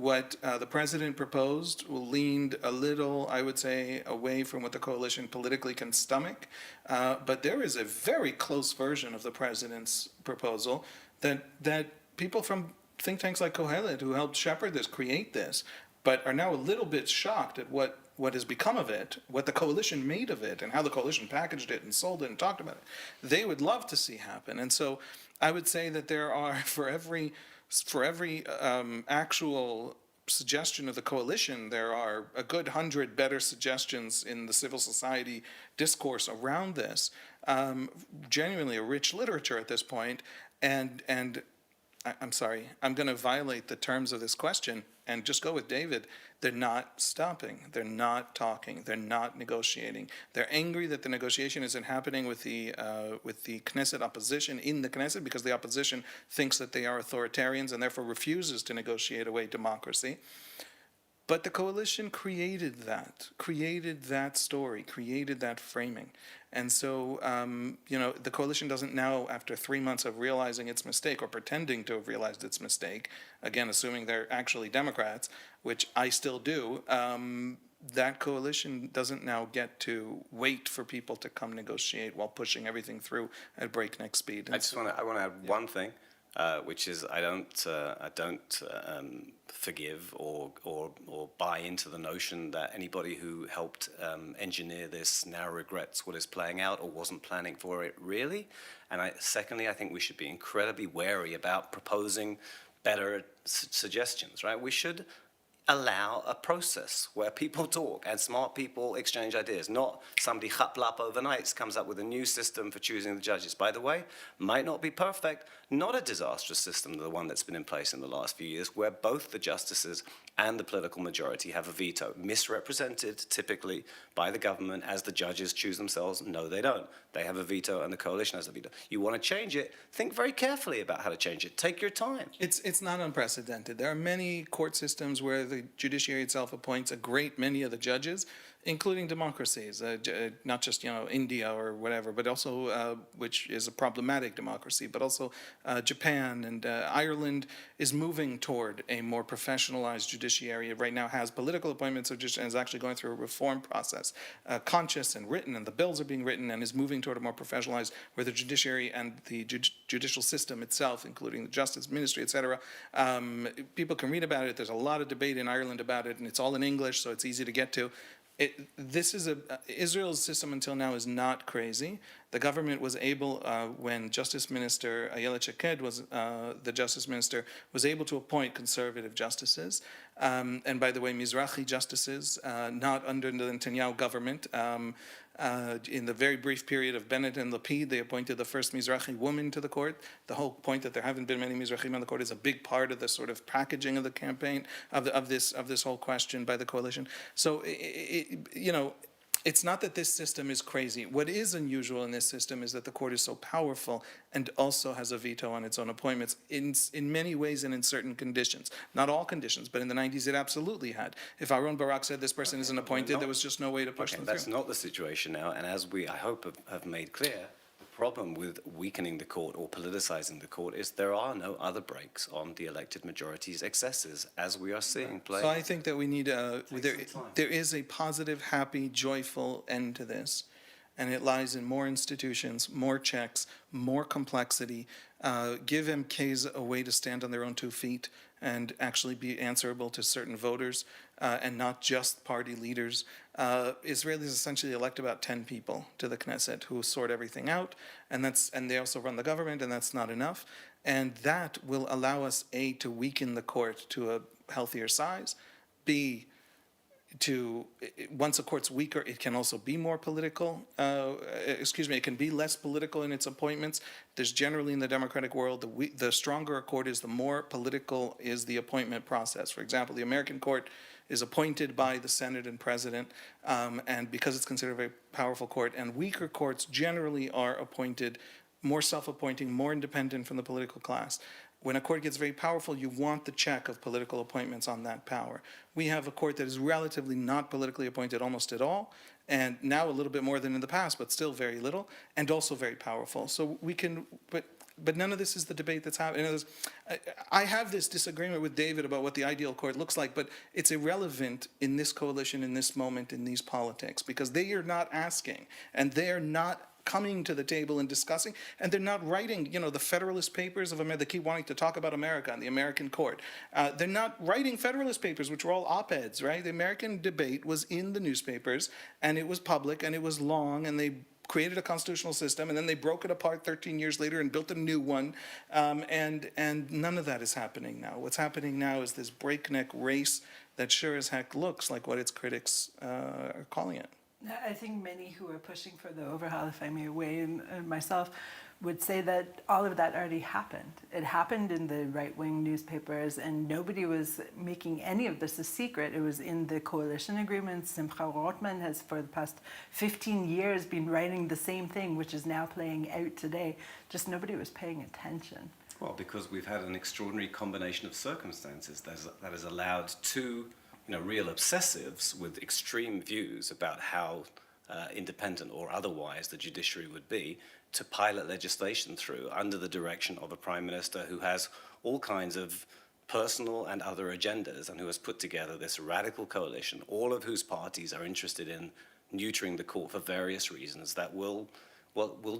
S3: the president proposed leaned a little, I would say, away from what the coalition politically can stomach, but there is a very close version of the president's proposal that people from think tanks like Kohelet, who helped shepherd this, create this, but are now a little bit shocked at what has become of it, what the coalition made of it, and how the coalition packaged it and sold it and talked about it. They would love to see happen. And so I would say that there are, for every actual suggestion of the coalition, there are a good 100 better suggestions in the civil society discourse around this. Genuinely a rich literature at this point, and I'm sorry, I'm going to violate the terms of this question and just go with David. They're not stopping. They're not talking. They're not negotiating. They're angry that the negotiation isn't happening with the Knesset opposition in the Knesset, because the opposition thinks that they are authoritarians and therefore refuses to negotiate away democracy. But the coalition created that story, created that framing. And so, the coalition doesn't now, after 3 months of realizing its mistake or pretending to have realized its mistake, again, assuming they're actually Democrats, which I still do, that coalition doesn't now get to wait for people to come negotiate while pushing everything through at breakneck speed. And
S2: I want to add one thing. Which is I don't forgive or buy into the notion that anybody who helped engineer this now regrets what is playing out or wasn't planning for it really. And secondly, I think we should be incredibly wary about proposing better suggestions. Right? We should allow a process where people talk and smart people exchange ideas, not somebody chaplap overnight comes up with a new system for choosing the judges. By the way, might not be perfect, not a disastrous system, the one that's been in place in the last few years, where both the justices and the political majority have a veto, misrepresented typically by the government as the judges choose themselves. No, they don't. They have a veto and the coalition has a veto. You want to change it, think very carefully about how to change it. Take your time.
S3: It's not unprecedented. There are many court systems where the judiciary itself appoints a great many of the judges, including democracies, not just India or whatever, but also which is a problematic democracy, but also Japan and Ireland is moving toward a more professionalized judiciary. It right now has political appointments and is actually going through a reform process, conscious and written, and the bills are being written, and is moving toward a more professionalized, where the judiciary and the judicial system itself, including the justice ministry, etc. People can read about it. There's a lot of debate in Ireland about it, and it's all in English, so it's easy to get to. Israel's system until now is not crazy. The government was able, when Justice Minister Ayelet Shaked was the Justice Minister, was able to appoint conservative justices. And by the way, Mizrahi justices, not under the Netanyahu government. In the very brief period of Bennett and Lapid, they appointed the first Mizrahi woman to the court. The whole point that there haven't been many Mizrahim on the court is a big part of the sort of packaging of the campaign of this whole question by the coalition. So it's not that this system is crazy. What is unusual in this system is that the court is so powerful and also has a veto on its own appointments in many ways and in certain conditions. Not all conditions, but in the 90s it absolutely had. If Aaron Barak said this person isn't appointed, there was just no way to push them through.
S2: That's not the situation now, and as we, I hope, have made clear, the problem with weakening the court or politicizing the court is there are no other brakes on the elected majority's excesses, as we are seeing play.
S3: So I think that we need there is a positive, happy, joyful end to this. and it lies in more institutions, more checks, more complexity. Give MKs a way to stand on their own 2 feet and actually be answerable to certain voters and not just party leaders. Israelis essentially elect about 10 people to the Knesset who sort everything out, and they also run the government, and that's not enough. And that will allow us, A, to weaken the court to a healthier size, B, once a court's weaker, it can also be more political. It can be less political in its appointments. There's generally in the democratic world, the stronger a court is, the more political is the appointment process. For example, the American court is appointed by the Senate and President, and because it's considered a very powerful court, and weaker courts generally are appointed, more self-appointing, more independent from the political class. When a court gets very powerful, you want the check of political appointments on that power. We have a court that is relatively not politically appointed almost at all, and now a little bit more than in the past, but still very little, and also very powerful. So we can, but none of this is the debate that's happening. I have this disagreement with David about what the ideal court looks like, but it's irrelevant in this coalition, in this moment, in these politics, because they are not asking, and they're not coming to the table and discussing, and they're not writing, the Federalist Papers of America. They keep wanting to talk about America and the American court. They're not writing Federalist Papers, which were all op-eds, right? The American debate was in the newspapers, and it was public, and it was long, and they created a constitutional system, and then they broke it apart 13 years later and built a new one, and none of that is happening now. What's happening now is this breakneck race that sure as heck looks like what its critics are calling it.
S1: I think many who are pushing for the overhaul, if I may weigh in myself, would say that all of that already happened. It happened in the right-wing newspapers, and nobody was making any of this a secret. It was in the coalition agreements. Simcha Rotman has, for the past 15 years, been writing the same thing, which is now playing out today. Just nobody was paying attention.
S2: Well, because we've had an extraordinary combination of circumstances that has allowed two real obsessives with extreme views about how independent or otherwise the judiciary would be to pilot legislation through under the direction of a prime minister who has all kinds of personal and other agendas and who has put together this radical coalition, all of whose parties are interested in neutering the court for various reasons that will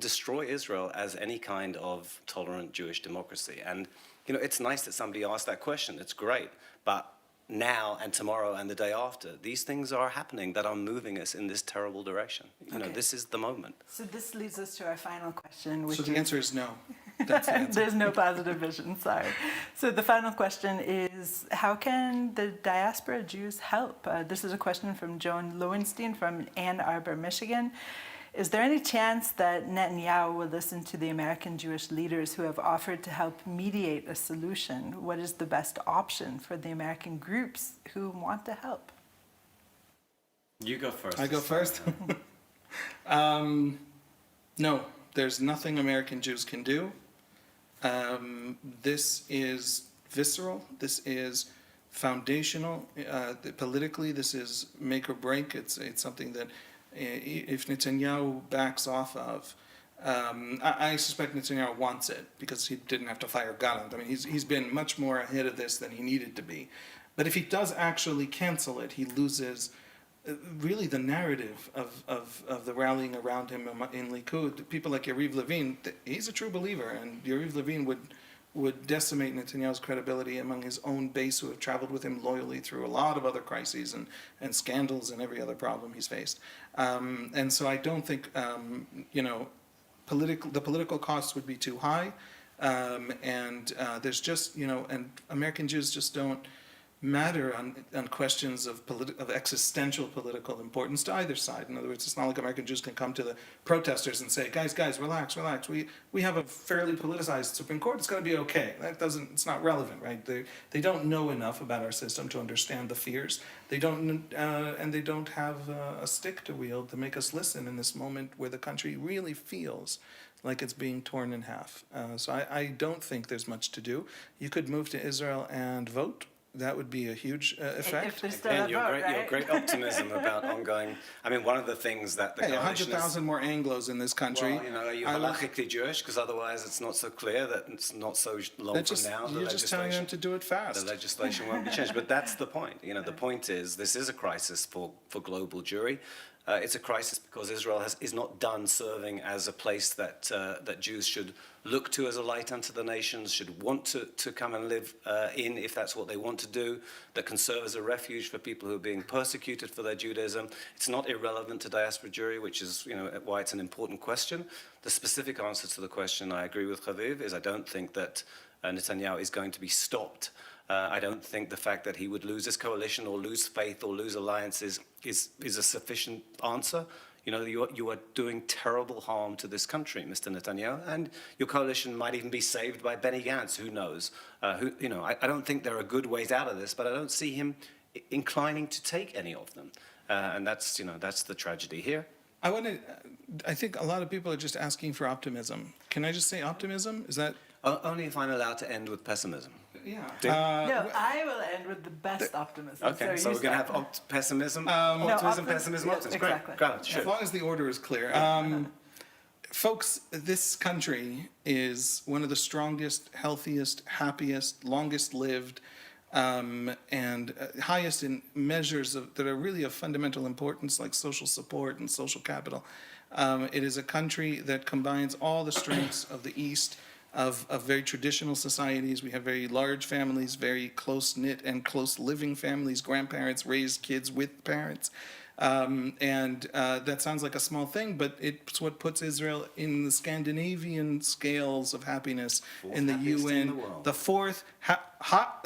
S2: destroy Israel as any kind of tolerant Jewish democracy. And, it's nice that somebody asked that question. It's great. But now and tomorrow and the day after, these things are happening that are moving us in this terrible direction. This is the moment.
S1: So this leads us to our final question. Which
S3: so the answer is no. That's the answer.
S1: There's no positive vision, sorry. So the final question is, how can the diaspora Jews help? This is a question from Joan Lowenstein from Ann Arbor, Michigan. Is there any chance that Netanyahu will listen to the American Jewish leaders who have offered to help mediate a solution? What is the best option for the American groups who want to help?
S2: You go first.
S3: I go first? No, there's nothing American Jews can do. This is visceral. This is foundational. Politically, this is make or break. It's something that if Netanyahu backs off of, I suspect Netanyahu wants it because he didn't have to fire Gallant. I mean, he's been much more ahead of this than he needed to be. But if he does actually cancel it, he loses really the narrative of the rallying around him in Likud. People like Yariv Levin, he's a true believer, and Yariv Levin would decimate Netanyahu's credibility among his own base who have traveled with him loyally through a lot of other crises and scandals and every other problem he's faced. And so I don't think, the political costs would be too high. There's just, and American Jews just don't matter on questions of existential political importance to either side. In other words, it's not like American Jews can come to the protesters and say, guys, relax. We have a fairly politicized Supreme Court. It's going to be okay. It's not relevant, right? They don't know enough about our system to understand the fears. They don't have a stick to wield to make us listen in this moment where the country really feels like it's being torn in half. So I don't think there's much to do. You could move to Israel and vote. That would be a huge effect.
S1: If there's still
S2: Again,
S1: a
S2: your
S1: vote, right?
S2: great optimism about ongoing. I mean, one of the things that the coalition
S3: 100,000 more Anglos in this country.
S2: Well, are you halachically Jewish? Because otherwise, it's not so clear that it's not so long from now.
S3: You're just telling them to do it fast.
S2: The legislation won't be changed. But that's the point. The point is this is a crisis for global Jewry. It's a crisis because Israel is not done serving as a place that Jews should look to as a light unto the nations, should want to come and live in if that's what they want to do, that can serve as a refuge for people who are being persecuted for their Judaism. It's not irrelevant to diaspora Jewry, which is why it's an important question. The specific answer to the question, I agree with Haviv, is I don't think that Netanyahu is going to be stopped. I don't think the fact that he would lose his coalition or lose faith or lose alliances is a sufficient answer. You are doing terrible harm to this country, Mr. Netanyahu, and your coalition might even be saved by Benny Gantz. Who knows? I don't think there are good ways out of this, but I don't see him inclining to take any of them, and that's the tragedy here.
S3: I think a lot of people are just asking for optimism. Can I just say optimism? Is that
S2: only if I'm allowed to end with pessimism?
S3: Yeah.
S1: No, I will end with the best optimism.
S2: Okay, so we're going to have pessimism, pessimism, optimism.
S1: Exactly.
S2: Great. Sure.
S3: As long as the order is clear. Folks, this country is one of the strongest, healthiest, happiest, longest lived, and highest in measures that are really of fundamental importance, like social support and social capital. It is a country that combines all the strengths of the East, of very traditional societies. We have very large families, very close-knit and close-living families. Grandparents raise kids with parents. And that sounds like a small thing, but it's what puts Israel in the Scandinavian scales of happiness in the UN. The fourth,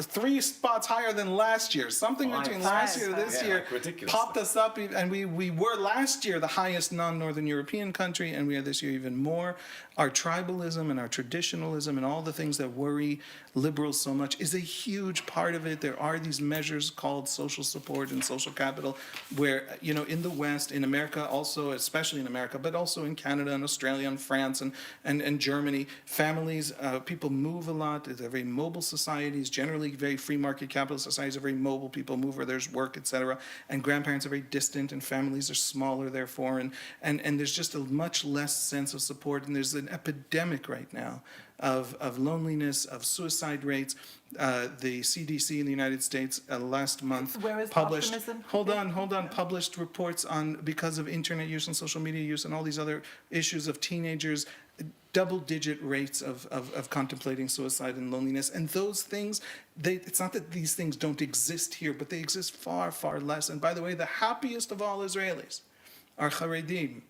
S3: 3 spots higher than last year. Something between last year and this year popped us up, and we were last year the highest non-Northern European country, and we are this year even more. Our tribalism and our traditionalism and all the things that worry liberals so much is a huge part of it. There are these measures called social support and social capital where, in the West, in America also, especially in America, but also in Canada and Australia and France and Germany, families, people move a lot. They're very mobile societies, generally very free market capitalist societies are very mobile. People move where there's work, etc. And grandparents are very distant and families are smaller, therefore. And there's just a much less sense of support. And there's an epidemic right now of loneliness, of suicide rates. The CDC in the United States last month published published reports on, because of internet use and social media use and all these other issues of teenagers, double-digit rates of contemplating suicide and loneliness. And those things, it's not that these things don't exist here, but they exist far, far less. And by the way, the happiest of all Israelis are Haredim,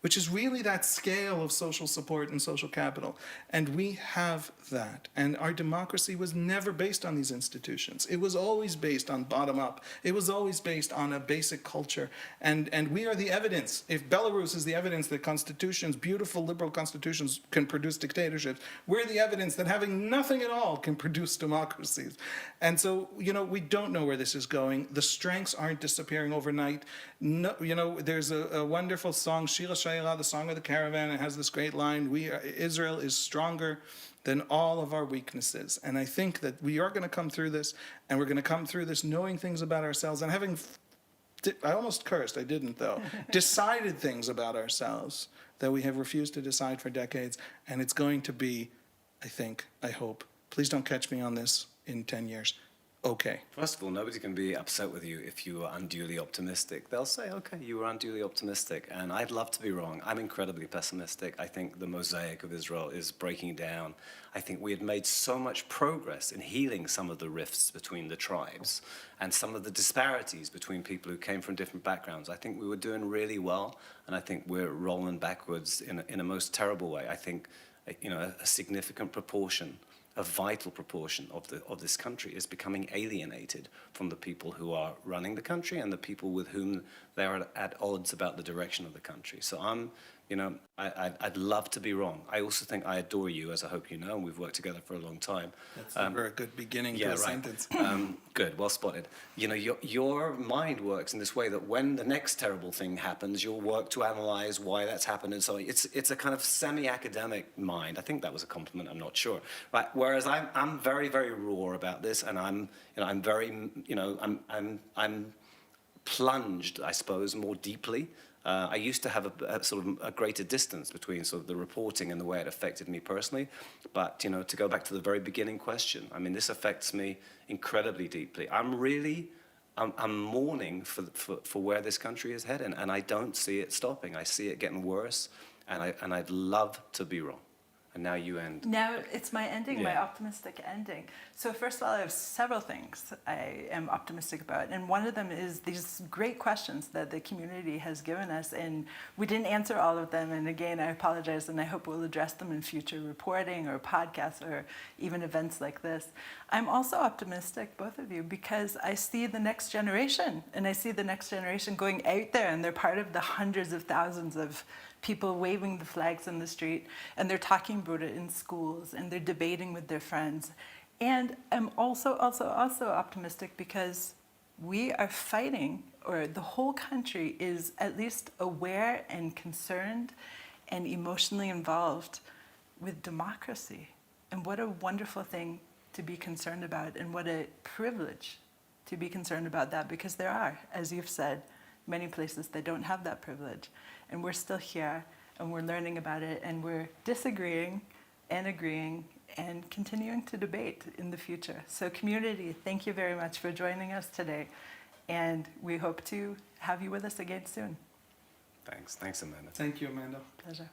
S3: which is really that scale of social support and social capital. And we have that. And our democracy was never based on these institutions. It was always based on bottom-up. It was always based on a basic culture. And we are the evidence. If Belarus is the evidence that constitutions, beautiful liberal constitutions, can produce dictatorships, we're the evidence that having nothing at all can produce democracies. And so, we don't know where this is going. The strengths aren't disappearing overnight. No, there's a wonderful song, Shira Shaira, the Song of the Caravan. It has this great line, Israel is stronger than all of our weaknesses. And I think that we are going to come through this, and we're going to come through this knowing things about ourselves and having, I almost cursed, I didn't though, decided things about ourselves that we have refused to decide for decades. And it's going to be, I hope, please don't catch me on this in 10 years, okay.
S2: First of all, nobody's going to be upset with you if you are unduly optimistic. They'll say, okay, you were unduly optimistic, and I'd love to be wrong. I'm incredibly pessimistic. I think the mosaic of Israel is breaking down. I think we had made so much progress in healing some of the rifts between the tribes and some of the disparities between people who came from different backgrounds. I think we were doing really well, and I think we're rolling backwards in a most terrible way. I think, a significant proportion, a vital proportion of this country is becoming alienated from the people who are running the country and the people with whom they are at odds about the direction of the country. So I'd love to be wrong. I also think I adore you, as I hope you know, and we've worked together for a long time.
S3: That's never a good beginning to a sentence.
S2: Good, well spotted. Your mind works in this way that when the next terrible thing happens, you'll work to analyze why that's happened and so on. It's a kind of semi-academic mind. I think that was a compliment, I'm not sure. Right? Whereas I'm very, very raw about this, and I'm plunged, I suppose, more deeply. I used to have a sort of a greater distance between sort of the reporting and the way it affected me personally. But, to go back to the very beginning question, this affects me incredibly deeply. I'm really I'm mourning for where this country is heading, and I don't see it stopping. I see it getting worse, and I'd love to be wrong. And now you end.
S1: Now it's my ending, my
S2: Yeah.
S1: optimistic ending. So first of all, I have several things I am optimistic about. And one of them is these great questions that the community has given us. And we didn't answer all of them. And again, I apologize, and I hope we'll address them in future reporting or podcasts or even events like this. I'm also optimistic, both of you, because I see the next generation. And I see the next generation going out there, and they're part of the hundreds of thousands of people waving the flags in the street, and they're talking about it in schools, and they're debating with their friends. And I'm also optimistic because we are fighting, or the whole country is at least aware and concerned and emotionally involved with democracy. And what a wonderful thing to be concerned about, and what a privilege to be concerned about that, because there are, as you've said, many places that don't have that privilege. And we're still here, and we're learning about it, and we're disagreeing and agreeing and continuing to debate in the future. So community, thank you very much for joining us today. And we hope to have you with us again soon.
S2: Thanks, Amanda.
S3: Thank you, Amanda.
S1: Pleasure.